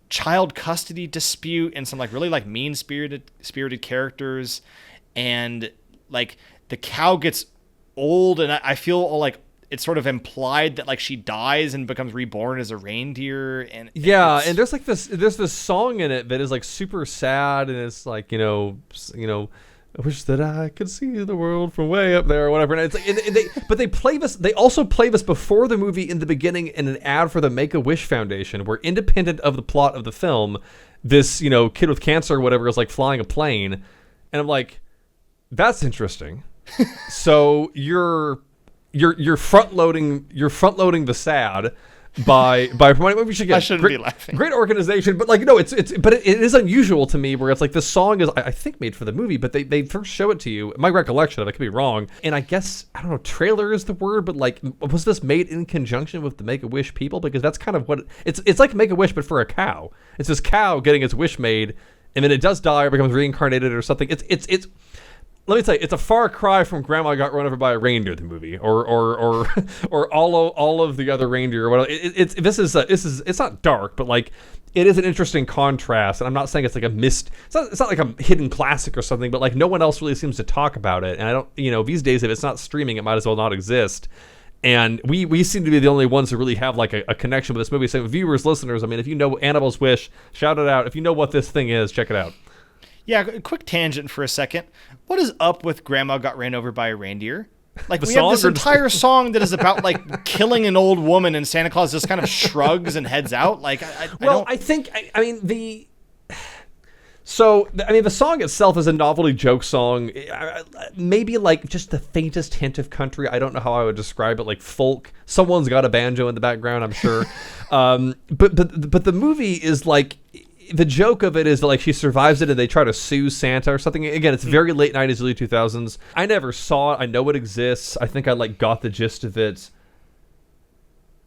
Speaker 2: child custody dispute and some like really like mean-spirited characters, and like the cow gets old, and I feel like it's sort of implied that like she dies and becomes reborn as a reindeer. And
Speaker 3: and there's like there's this song in it that is like super sad, and it's like I wish that I could see the world from way up there or whatever. And it's like, but they play this. They also play this before the movie in the beginning in an ad for the Make-A-Wish Foundation, where independent of the plot of the film, this kid with cancer or whatever is like flying a plane, and I'm like, that's interesting. So you're front loading the sad by promoting. We should get.
Speaker 2: I shouldn't be laughing.
Speaker 3: Great organization, but like but it is unusual to me where it's like this song is I think made for the movie, but they first show it to you. My recollection of it, I could be wrong, and I guess I don't know. Trailer is the word, but like was this made in conjunction with the Make-A-Wish people? Because that's kind of what it's like Make-A-Wish, but for a cow. It's this cow getting its wish made. and then it does die or becomes reincarnated or something. It's let me tell you, it's a far cry from Grandma Got Run Over by a Reindeer, the movie, or all of the other reindeer or whatever. It's not dark, but like it is an interesting contrast. And I'm not saying it's like it's not like a hidden classic or something, but like no one else really seems to talk about it. And I don't, these days if it's not streaming, it might as well not exist. And we seem to be the only ones who really have like a connection with this movie. So viewers, listeners, I mean, if you know Annabelle's Wish, shout it out. If you know what this thing is, check it out.
Speaker 2: Yeah, a quick tangent for a second. What is up with Grandma Got Ran Over by a Reindeer? Like,
Speaker 3: The
Speaker 2: we have
Speaker 3: song
Speaker 2: this
Speaker 3: or
Speaker 2: entire song that is about, like, killing an old woman, and Santa Claus just kind of shrugs and heads out. Like,
Speaker 3: the song itself is a novelty joke song. Maybe, like, just the faintest hint of country. I don't know how I would describe it. Like, folk. Someone's got a banjo in the background, I'm sure. But the movie is, like... The joke of it is that like she survives it and they try to sue Santa or something. Again, it's very late 90s, early 2000s. I never saw it. I know it exists. I think I like got the gist of it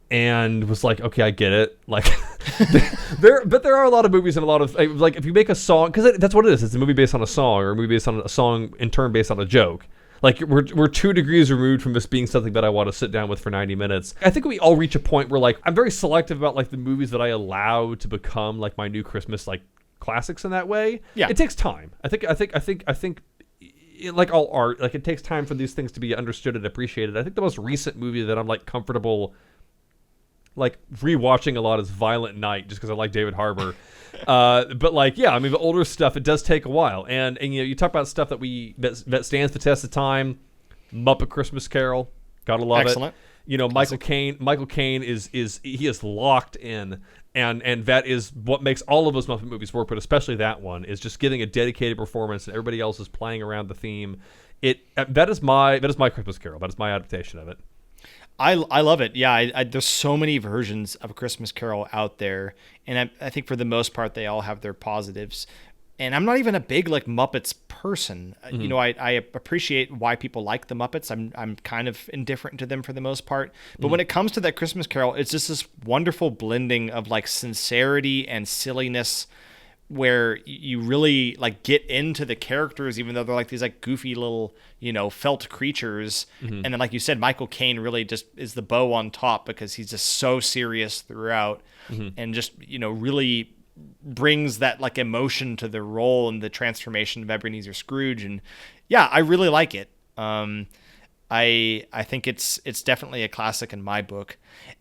Speaker 3: and was like, okay, I get it. Like there are a lot of movies and a lot of like if you make a song, because that's what it is. It's a movie based on a song, or a movie based on a song in turn based on a joke. Like, we're 2 degrees removed from this being something that I want to sit down with for 90 minutes. I think we all reach a point where, like, I'm very selective about, like, the movies that I allow to become, like, my new Christmas, like, classics in that way.
Speaker 2: Yeah.
Speaker 3: It takes time. I think like all art, like, it takes time for these things to be understood and appreciated. I think the most recent movie that I'm, like, comfortable, like, rewatching a lot is Violent Night, just because I like David Harbour. But like, yeah, I mean, the older stuff, it does take a while. And you talk about stuff that stands the test of time. Muppet Christmas Carol, gotta love
Speaker 2: excellent.
Speaker 3: it. Michael Caine is locked in, and that is what makes all of those Muppet movies work, but especially that one is just giving a dedicated performance, and everybody else is playing around the theme. That is my Christmas Carol. That is my adaptation of it.
Speaker 2: I love it. Yeah, there's so many versions of A Christmas Carol out there, and I think for the most part they all have their positives. And I'm not even a big like Muppets person. Mm-hmm. I appreciate why people like the Muppets. I'm kind of indifferent to them for the most part. But when it comes to that Christmas Carol, it's just this wonderful blending of like sincerity and silliness, where you really like get into the characters, even though they're like these like goofy little, felt creatures. Mm-hmm. And then, like you said, Michael Caine really just is the bow on top because he's just so serious throughout, and just, really brings that like emotion to the role and the transformation of Ebenezer Scrooge. And yeah, I really like it. I think it's definitely a classic in my book.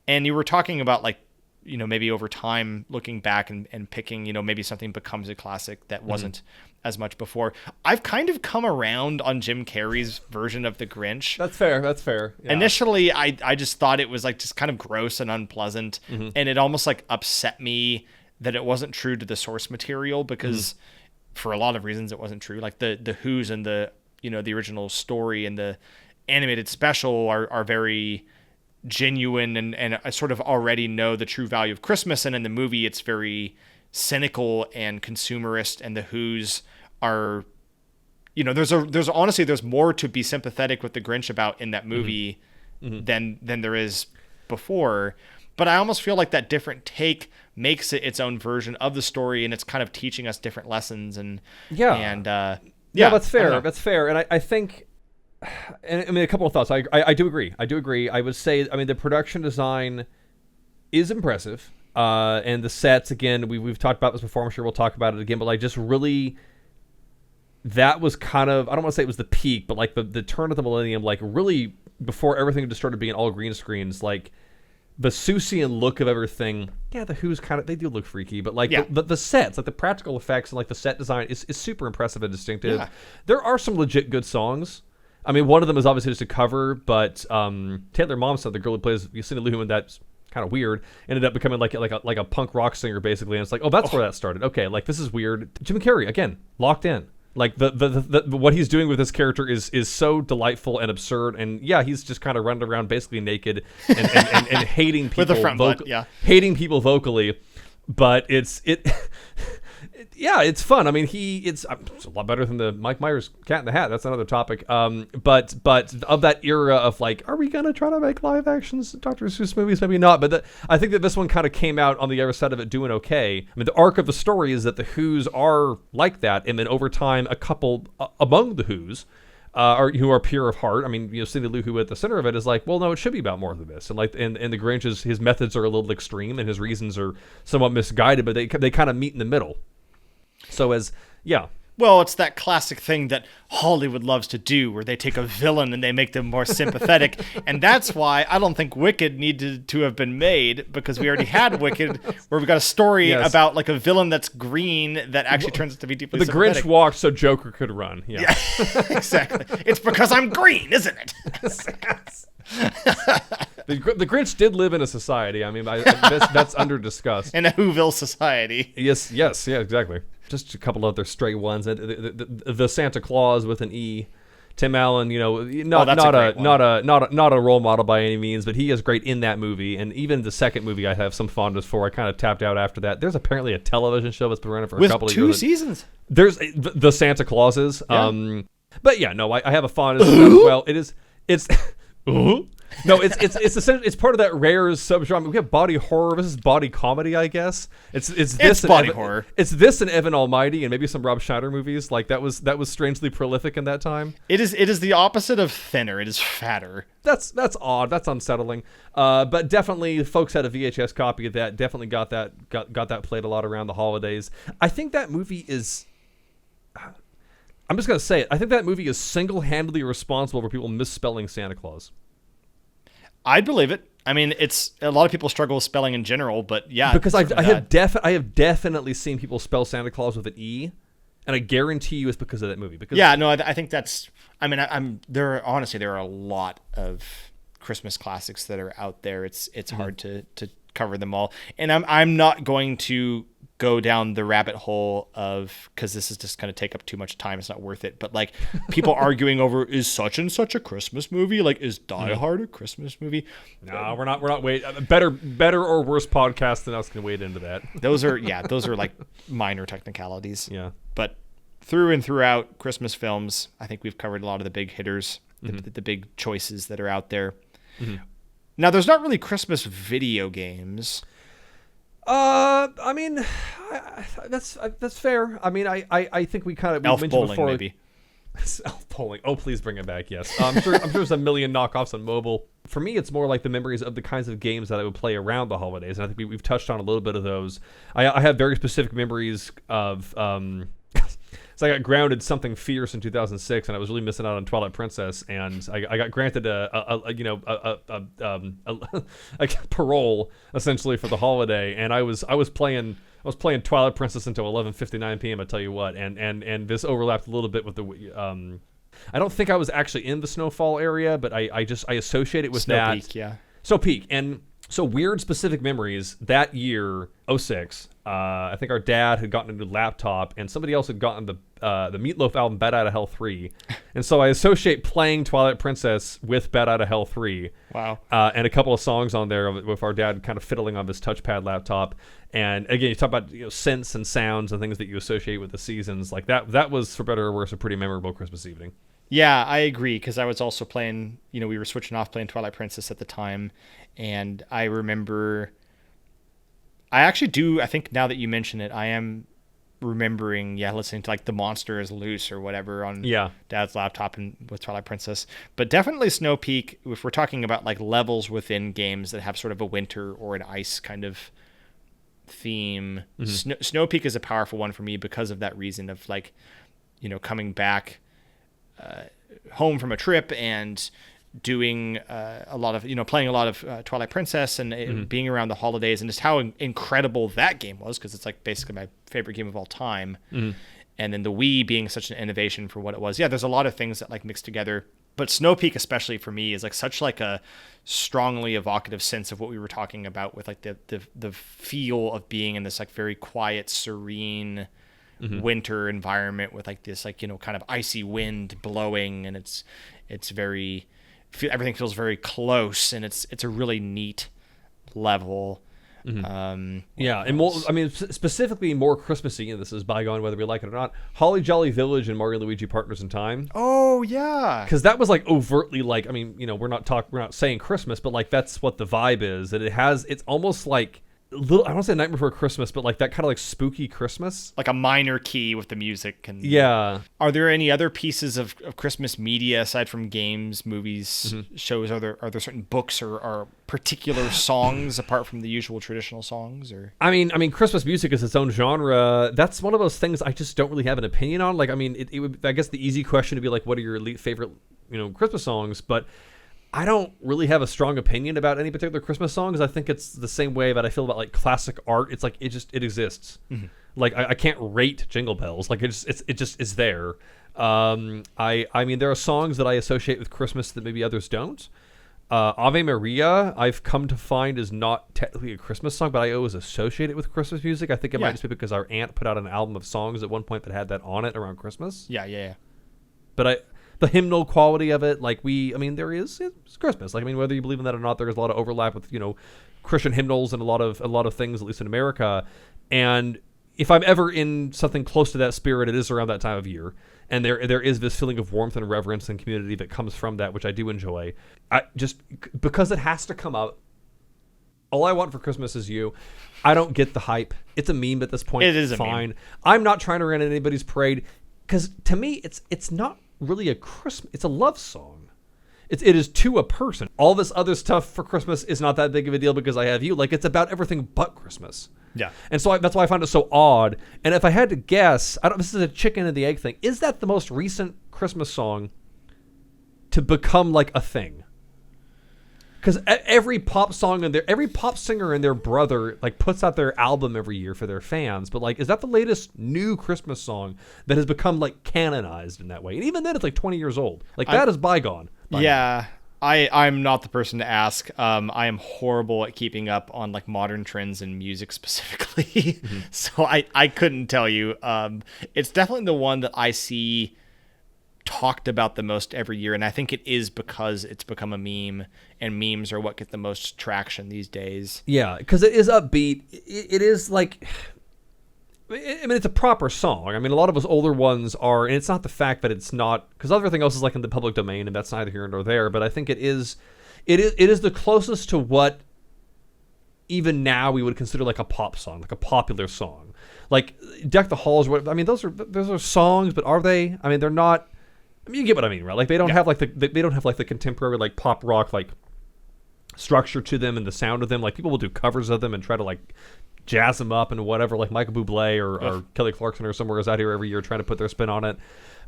Speaker 2: And you were talking about like, maybe over time looking back and picking, maybe something becomes a classic that wasn't as much before. I've kind of come around on Jim Carrey's version of The Grinch.
Speaker 3: That's fair. Yeah.
Speaker 2: Initially, I just thought it was like just kind of gross and unpleasant. And it almost like upset me that it wasn't true to the source material, because for a lot of reasons it wasn't true. Like the Who's and the, the original story and the animated special are very genuine, and I sort of already know the true value of Christmas. And in the movie, it's very cynical and consumerist, and the Who's are, there's honestly, there's more to be sympathetic with the Grinch about in that movie than there is before. But I almost feel like that different take makes it its own version of the story, and it's kind of teaching us different lessons. And that's fair.
Speaker 3: That's fair. And I think, and I mean, a couple of thoughts. I do agree. I would say, the production design is impressive. And the sets, again, we've talked about this before. I'm sure we'll talk about it again. But like, just really, that was kind of, I don't want to say it was the peak, but like the turn of the millennium, like really before everything just started being all green screens, like the Seussian look of everything. Yeah, the Who's kind of, they do look freaky, but like the sets, like the practical effects and like the set design is super impressive and distinctive. Yeah. There are some legit good songs. I mean, one of them is obviously just a cover, but Taylor Momsen, the girl who plays Lucinda Lumen, that's kind of weird, ended up becoming like a punk rock singer basically, and it's like, oh, that's where that started. Okay, like this is weird. Jim Carrey, again, locked in. Like the what he's doing with this character is so delightful and absurd, and yeah, he's just kind of running around basically naked and hating people
Speaker 2: with a front butt,
Speaker 3: hating people vocally, but Yeah, it's fun. I mean, it's a lot better than the Mike Myers Cat in the Hat. That's another topic. But of that era of like, are we gonna try to make live actions Dr. Seuss movies? Maybe not. But I think that this one kind of came out on the other side of it doing okay. I mean, the arc of the story is that the Who's are like that, and then over time, a couple among the Who's. Who are pure of heart. I mean, Cindy Lou Who at the center of it is like, well, no, it should be about more than this. And and the Grinch his methods are a little extreme and his reasons are somewhat misguided, but they kind of meet in the middle. So
Speaker 2: Well, it's that classic thing that Hollywood loves to do where they take a villain and they make them more sympathetic. And that's why I don't think Wicked needed to have been made, because we already had Wicked where we got a story about like a villain that's green that actually turns out to be deeply sympathetic.
Speaker 3: The Grinch walked so Joker could run. Yeah.
Speaker 2: Exactly. It's because I'm green, isn't it?
Speaker 3: The Grinch did live in a society. I mean, that's under discussed.
Speaker 2: In a Whoville society.
Speaker 3: Yes, yeah, exactly. Just a couple other stray ones. The Santa Claus with an E. Tim Allen, not a role model by any means, but he is great in that movie. And even the second movie, I have some fondness for. I kind of tapped out after that. There's apparently a television show that's been running for a couple of years.
Speaker 2: With 2 seasons.
Speaker 3: There's the Santa Clauses. Yeah. But yeah, no, I have a fondness for that as well. It's. No, it's essentially it's part of that rare subgenre. We have body horror. This is body comedy, I guess. It's this and
Speaker 2: body horror.
Speaker 3: It's this and Evan Almighty and maybe some Rob Schneider movies. Like that was strangely prolific in that time.
Speaker 2: It is the opposite of thinner. It is fatter.
Speaker 3: That's odd. That's unsettling. But definitely, folks had a VHS copy of that. Definitely got that played a lot around the holidays. I think that movie is. I'm just gonna say it. I think that movie is single-handedly responsible for people misspelling Santa Claus.
Speaker 2: I'd believe it. I mean, it's a lot of people struggle with spelling in general, but yeah.
Speaker 3: Because I have definitely seen people spell Santa Claus with an E, and I guarantee you it's because of that movie. Because
Speaker 2: I think that's. I mean, there are a lot of Christmas classics that are out there. It's hard to cover them all, and I'm not going to go down the rabbit hole of, because this is just going to take up too much time. It's not worth it. But like people arguing over, is such and such a Christmas movie? Like, is Die Hard a Christmas movie?
Speaker 3: No, we're not waiting. Better or worse podcast than us can wade into that.
Speaker 2: Those are like minor technicalities.
Speaker 3: Yeah.
Speaker 2: But through and throughout Christmas films, I think we've covered a lot of the big hitters, the big choices that are out there. Mm-hmm. Now, there's not really Christmas video games.
Speaker 3: I mean, that's fair. I mean, I think we kind of
Speaker 2: Elf
Speaker 3: mentioned
Speaker 2: bowling
Speaker 3: before.
Speaker 2: Maybe.
Speaker 3: Elf bowling. Oh, please bring it back. Yes, I'm sure there's a million knockoffs on mobile. For me, it's more like the memories of the kinds of games that I would play around the holidays, and I think we've touched on a little bit of those. I have very specific memories of. So I got grounded something fierce in 2006, and I was really missing out on Twilight Princess, and I got granted a parole essentially for the holiday, and I was playing Twilight Princess until 11:59 p.m. I tell you what, and this overlapped a little bit with the. I don't think I was actually in the Snowfall area, but I associate it with
Speaker 2: Snow
Speaker 3: that.
Speaker 2: Peak, yeah.
Speaker 3: So Peak, and so weird specific memories that year, 06. I think our dad had gotten a new laptop, and somebody else had gotten the Meatloaf album Bat Outta Hell 3. And so I associate playing Twilight Princess with Bat Outta Hell 3.
Speaker 2: Wow.
Speaker 3: And a couple of songs on there with our dad kind of fiddling on this touchpad laptop. And again, you talk about scents and sounds and things that you associate with the seasons. Like that was, for better or worse, a pretty memorable Christmas evening.
Speaker 2: Yeah, I agree, because I was also playing, we were switching off playing Twilight Princess at the time, and I remember, I think now that you mention it, I am remembering, listening to like The Monster is Loose or whatever on Dad's laptop and with Twilight Princess. But definitely Snow Peak, if we're talking about like levels within games that have sort of a winter or an ice kind of theme, Snow Peak is a powerful one for me because of that reason of like, coming back home from a trip and doing a lot of playing a lot of Twilight Princess and being around the holidays, and just how incredible that game was, because it's like basically my favorite game of all time. And then the Wii being such an innovation for what it was. There's a lot of things that like mix together, but Snow Peak especially for me is like such like a strongly evocative sense of what we were talking about with like the feel of being in this like very quiet, serene winter environment with like this like kind of icy wind blowing, and it's very everything feels very close, and it's a really neat level.
Speaker 3: Yeah, and more, I mean, specifically more Christmassy, and this is Bygone whether we like it or not, Holly Jolly Village and Mario and Luigi Partners in Time.
Speaker 2: Oh yeah,
Speaker 3: Because that was like overtly like, I mean, you know, we're not saying Christmas, but like that's what the vibe is. That it's almost like a little, I don't want to say Night Before Christmas, but like that kind of like spooky Christmas.
Speaker 2: like a minor key with the music. And
Speaker 3: Yeah.
Speaker 2: are there any other pieces of Christmas media aside from games, movies, shows? Are there certain books or particular songs apart from the usual traditional songs? Or
Speaker 3: I mean, Christmas music is its own genre. That's one of those things I just don't really have an opinion on. Like, I mean, it would, I guess the easy question to be like, what are your favorite, Christmas songs? But I don't really have a strong opinion about any particular Christmas songs. I think it's the same way that I feel about like classic art. It's like it exists. Like I can't rate Jingle Bells. Like it just is there. I mean, there are songs that I associate with Christmas that maybe others don't. Ave Maria, I've come to find, is not technically a Christmas song, but I always associate it with Christmas music. I think it might just be because our aunt put out an album of songs at one point that had that on it around Christmas.
Speaker 2: yeah.
Speaker 3: But the hymnal quality of it, like it's Christmas. Like, I mean, whether you believe in that or not, there's a lot of overlap with, Christian hymnals and a lot of things, at least in America. And if I'm ever in something close to that spirit, it is around that time of year. And there is this feeling of warmth and reverence and community that comes from that, which I do enjoy. Because it has to come up. All I Want for Christmas Is You. I don't get the hype. It's a meme at this point.
Speaker 2: It is a
Speaker 3: fine.
Speaker 2: meme.
Speaker 3: I'm not trying to rain on anybody's parade, because to me, it's not really a Christmas. It's a love song. It is to a person. All this other stuff for Christmas is not that big of a deal because I have you. Like, it's about everything but Christmas.
Speaker 2: Yeah.
Speaker 3: And so that's why I found it so odd. And if I had to guess, this is a chicken and the egg thing. Is that the most recent Christmas song to become like a thing? Because every pop singer and their brother like puts out their album every year for their fans. But like, is that the latest new Christmas song that has become like canonized in that way? And even then, it's like 20 years old. Like, that is bygone.
Speaker 2: Yeah. I'm not the person to ask. I am horrible at keeping up on like modern trends in music specifically. So I couldn't tell you. It's definitely the one that I see talked about the most every year, and I think it is because it's become a meme, and memes are what get the most traction these days.
Speaker 3: Yeah, because it is upbeat. It is like, I mean, it's a proper song. I mean, a lot of those older ones are, and it's not the fact that it's not, because everything else is like in the public domain, and that's neither here nor there. But I think it is the closest to what even now we would consider like a pop song, like a popular song, like Deck the Halls. I mean, those are songs, but are they? I mean, they're not. I mean, you get what I mean, right? Like, they don't have like they don't have like the contemporary like pop rock like structure to them and the sound of them. Like, people will do covers of them and try to like jazz them up and whatever, like Michael Bublé or Kelly Clarkson or somewhere is out here every year trying to put their spin on it.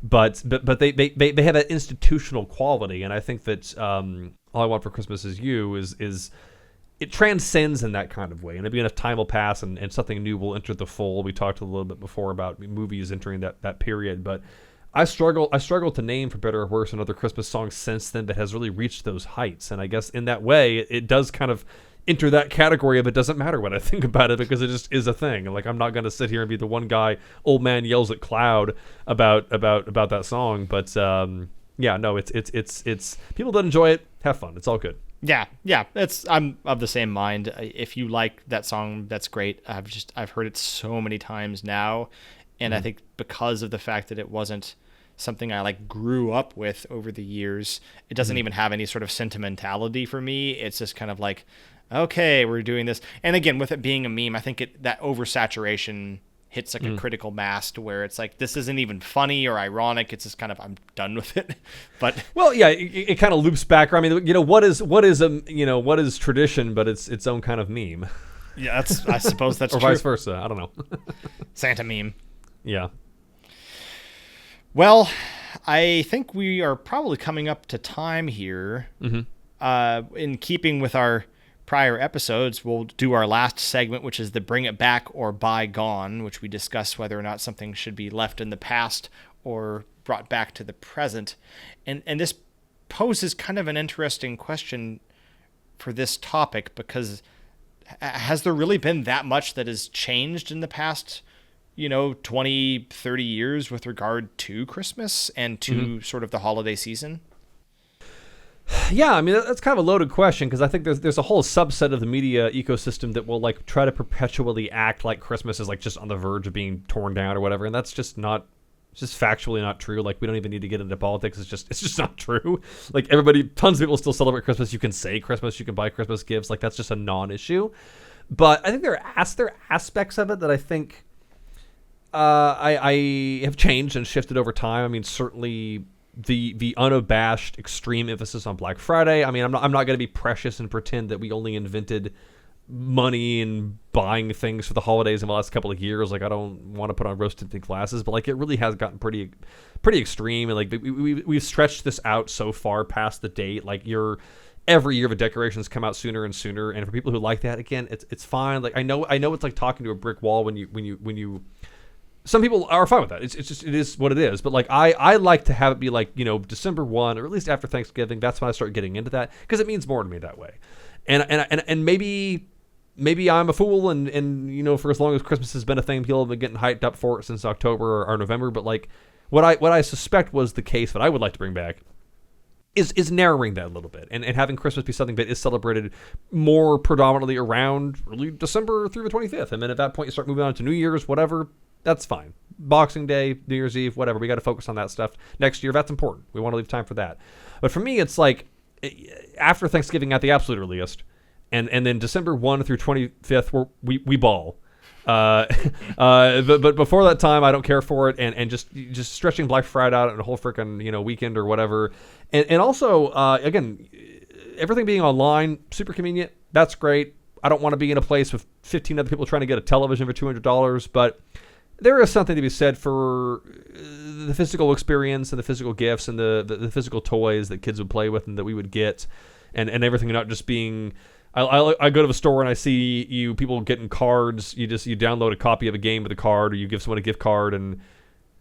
Speaker 3: But they have that institutional quality, and I think that All I Want for Christmas Is You is it transcends in that kind of way. And maybe enough time will pass and something new will enter the fold. We talked a little bit before about movies entering that period, but I struggle to name, for better or worse, another Christmas song since then that has really reached those heights. And I guess in that way, it does kind of enter that category of it doesn't matter what I think about it, because it just is a thing. And like, I'm not going to sit here and be the one guy, old man yells at cloud about that song. But yeah, no, it's people that enjoy it, have fun. It's all good.
Speaker 2: Yeah. I'm of the same mind. If you like that song, that's great. I've heard it so many times now. And I think because of the fact that it wasn't something I like grew up with over the years, it doesn't even have any sort of sentimentality for me. It's just kind of like, okay, we're doing this. And again, with it being a meme, I think that oversaturation hits like a critical mass to where it's like, this isn't even funny or ironic. It's just kind of, I'm done with it. But
Speaker 3: well, yeah, it kind of loops back. I mean, what is tradition, but it's its own kind of meme.
Speaker 2: Yeah, I suppose that's
Speaker 3: or
Speaker 2: true.
Speaker 3: vice versa. I don't know.
Speaker 2: Santa meme.
Speaker 3: Yeah.
Speaker 2: Well, I think we are probably coming up to time here. In keeping with our prior episodes, we'll do our last segment, which is the Bring It Back or Bygone, which we discuss whether or not something should be left in the past or brought back to the present. And this poses kind of an interesting question for this topic, because has there really been that much that has changed in the past 20, 30 years with regard to Christmas and to sort of the holiday season?
Speaker 3: Yeah, I mean that's kind of a loaded question because I think there's a whole subset of the media ecosystem that will like try to perpetually act like Christmas is like just on the verge of being torn down or whatever, and that's just not. It's just factually not true. Like we don't even need to get into politics. It's just not true. Like everybody, tons of people still celebrate Christmas. You can say Christmas. You can buy Christmas gifts. Like that's just a non-issue. But I think there are aspects of it that I think I have changed and shifted over time. I mean, certainly the unabashed extreme emphasis on Black Friday. I mean, I'm not going to be precious and pretend that we only invented money and buying things for the holidays in the last couple of years. Like I don't want to put on rose-tinted glasses, but like it really has gotten pretty extreme, and like we've stretched this out so far past the date. Like every year the decorations come out sooner and sooner, and for people who like that, again, it's fine. Like I know it's like talking to a brick wall when you some people are fine with that. It's just it is what it is. But like I like to have it be like, December 1 or at least after Thanksgiving. That's when I start getting into that because it means more to me that way. And maybe I'm a fool and for as long as Christmas has been a thing, people have been getting hyped up for it since October or November. But like what I suspect was the case that I would like to bring back is narrowing that a little bit and having Christmas be something that is celebrated more predominantly around early December through the 25th. And then at that point you start moving on to New Year's, whatever. That's fine. Boxing Day, New Year's Eve, whatever. We got to focus on that stuff next year. That's important. We want to leave time for that. But for me, it's like after Thanksgiving at the absolute earliest, and then December 1 through 25th, we ball. But before that time, I don't care for it, and just stretching Black Friday out and a whole freaking weekend or whatever, and also again, everything being online, super convenient. That's great. I don't want to be in a place with 15 other people trying to get a television for $200, but there is something to be said for the physical experience and the physical gifts and the physical toys that kids would play with and that we would get, and everything not just being. I go to the store and I see people getting cards. You download a copy of a game with a card, or you give someone a gift card, and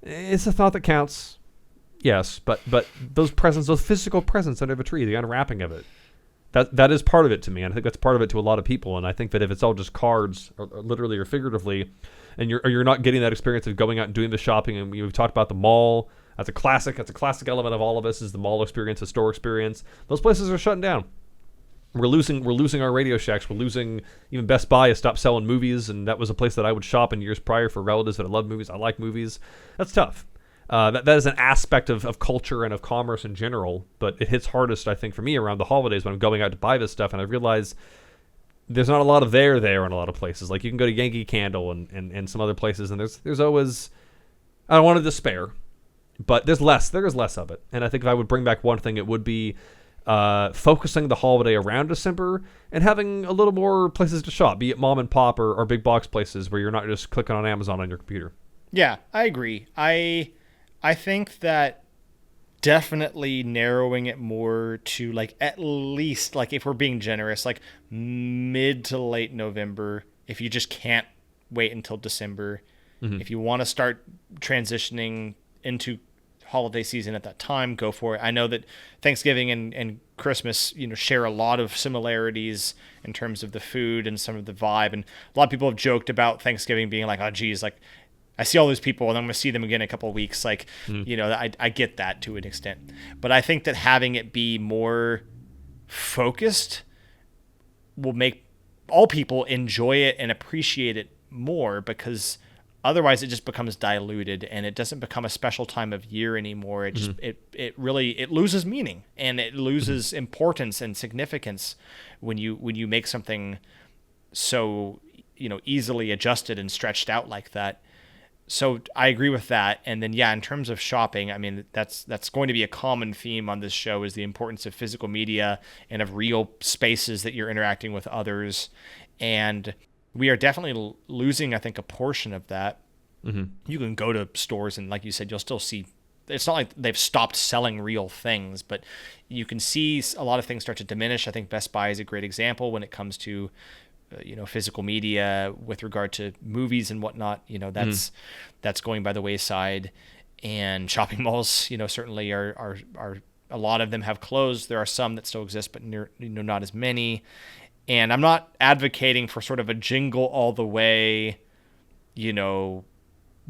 Speaker 3: it's a thought that counts. Yes, but those presents, those physical presents under the tree, the unwrapping of it, that is part of it to me, and I think that's part of it to a lot of people. And I think that if it's all just cards, or literally or figuratively, and you're not getting that experience of going out and doing the shopping, and we've talked about the mall. That's a classic. That's a classic element of all of us is the mall experience, the store experience. Those places are shutting down. We're losing our Radio Shacks. We're losing even Best Buy has stopped selling movies, and that was a place that I would shop in years prior for relatives that I love movies. I like movies. That's tough. That is an aspect of culture and of commerce in general, but it hits hardest, I think, for me around the holidays when I'm going out to buy this stuff, and I realize there's not a lot of there in a lot of places. Like you can go to Yankee Candle and some other places, and there's always, I don't want to despair, but there is less of it. And I think if I would bring back one thing, it would be focusing the holiday around December and having a little more places to shop, be it mom and pop or big box places where you're not just clicking on Amazon on your computer.
Speaker 2: Yeah, I agree. I think that definitely narrowing it more to like at least like if we're being generous, like mid to late November, if you just can't wait until December, if you want to start transitioning into holiday season at that time, go for it. I know that Thanksgiving and Christmas, share a lot of similarities in terms of the food and some of the vibe. And a lot of people have joked about Thanksgiving being like, oh geez, like I see all those people and I'm going to see them again in a couple of weeks. Like, I get that to an extent, but I think that having it be more focused will make all people enjoy it and appreciate it more, because otherwise it just becomes diluted and it doesn't become a special time of year anymore. It just, it really loses meaning and it loses importance and significance when you make something so, easily adjusted and stretched out like that. So I agree with that. And then, in terms of shopping, I mean, that's going to be a common theme on this show is the importance of physical media and of real spaces that you're interacting with others. And we are definitely losing, I think, a portion of that. You can go to stores and, like you said, you'll still see, it's not like they've stopped selling real things, but you can see a lot of things start to diminish. I think Best Buy is a great example when it comes to physical media with regard to movies and whatnot. That's going by the wayside, and shopping malls, certainly are a lot of them have closed. There are some that still exist, but not as many. And I'm not advocating for sort of a jingle all the way,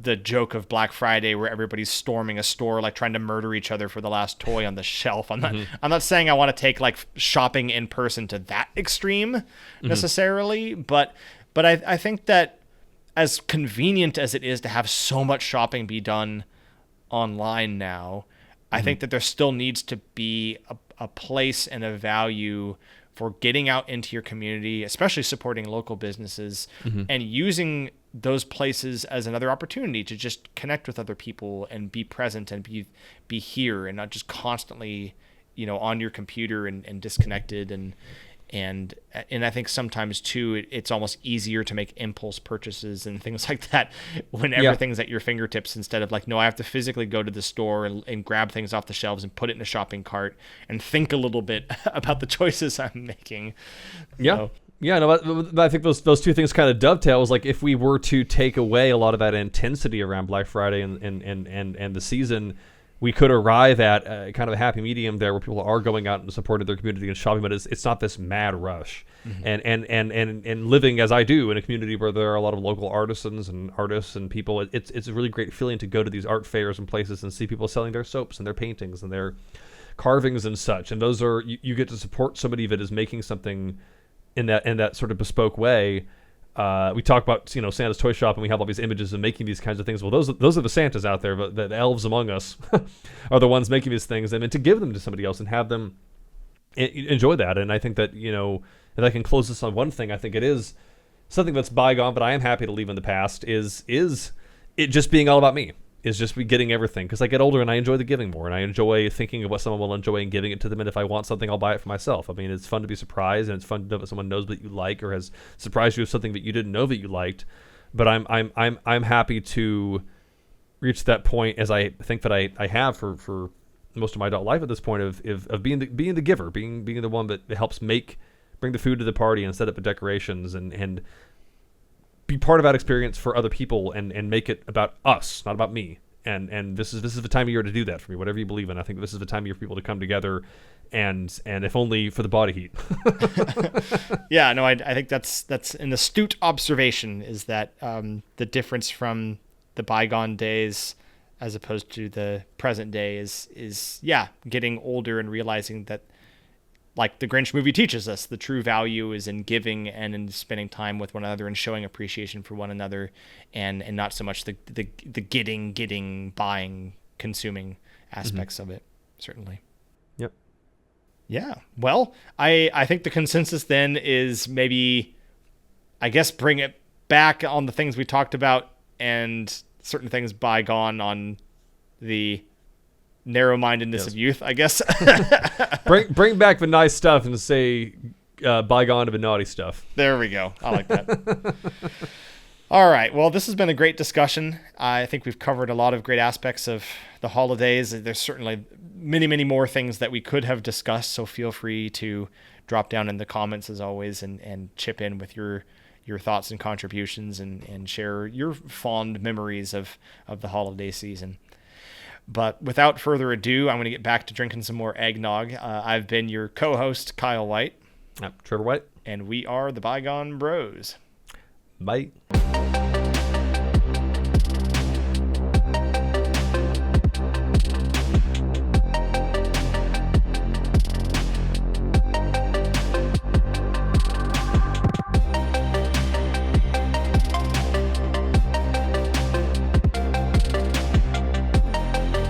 Speaker 2: the joke of Black Friday where everybody's storming a store, like trying to murder each other for the last toy on the shelf. I'm not saying I want to take like shopping in person to that extreme necessarily, but I think that as convenient as it is to have so much shopping be done online now, I think that there still needs to be a place and a value for getting out into your community, especially supporting local businesses, and using those places as another opportunity to just connect with other people and be present and be here and not just constantly, on your computer and disconnected. And I think sometimes too, it's almost easier to make impulse purchases and things like that when everything's at your fingertips, instead of like, no, I have to physically go to the store and grab things off the shelves and put it in a shopping cart and think a little bit about the choices I'm making.
Speaker 3: Yeah. Yeah, no, but I think those two things kind of dovetail. Is like, if we were to take away a lot of that intensity around Black Friday and the season, we could arrive at kind of a happy medium there where people are going out and supporting their community and shopping, but it's not this mad rush. And living as I do in a community where there are a lot of local artisans and artists and people, it's a really great feeling to go to these art fairs and places and see people selling their soaps and their paintings and their carvings and such. And those are, you get to support somebody that is making something in that sort of bespoke way. We talk about Santa's toy shop, and we have all these images of making these kinds of things. Well, those are the Santas out there, but the elves among us are the ones making these things, and to give them to somebody else and have them enjoy that. And I think that if I can close this on one thing, I think it is something that's bygone, but I am happy to leave in the past. Is it just being all about me? Is just be getting everything, because I get older and I enjoy the giving more, and I enjoy thinking of what someone will enjoy and giving it to them. And if I want something, I'll buy it for myself. I mean, it's fun to be surprised, and it's fun to know that someone knows what you like or has surprised you with something that you didn't know that you liked. But I'm happy to reach that point, as I think that I have for most of my adult life at this point, of being the giver, being the one that helps bring the food to the party and set up the decorations and be part of that experience for other people and make it about us, not about me. And this is the time of year to do that for me, whatever you believe in. I think this is the time of year for people to come together, and if only for the body heat.
Speaker 2: Yeah, no, I think that's an astute observation, is that the difference from the bygone days as opposed to the present day is getting older and realizing that, like the Grinch movie teaches us, the true value is in giving and in spending time with one another and showing appreciation for one another, and not so much the getting, buying, consuming aspects of it, certainly.
Speaker 3: Yep.
Speaker 2: Yeah. Well, I think the consensus then is maybe, I guess, bring it back on the things we talked about and certain things bygone on the narrow-mindedness of youth, I guess.
Speaker 3: bring back the nice stuff and say bygone to the naughty stuff.
Speaker 2: There we go. I like that. All right. Well, this has been a great discussion. I think we've covered a lot of great aspects of the holidays. There's certainly many, many more things that we could have discussed, so feel free to drop down in the comments as always and chip in with your thoughts and contributions and share your fond memories of the holiday season. But without further ado, I'm going to get back to drinking some more eggnog. I've been your co-host, Kyle White.
Speaker 3: Trevor White.
Speaker 2: And we are the Bygone Bros.
Speaker 3: Bye.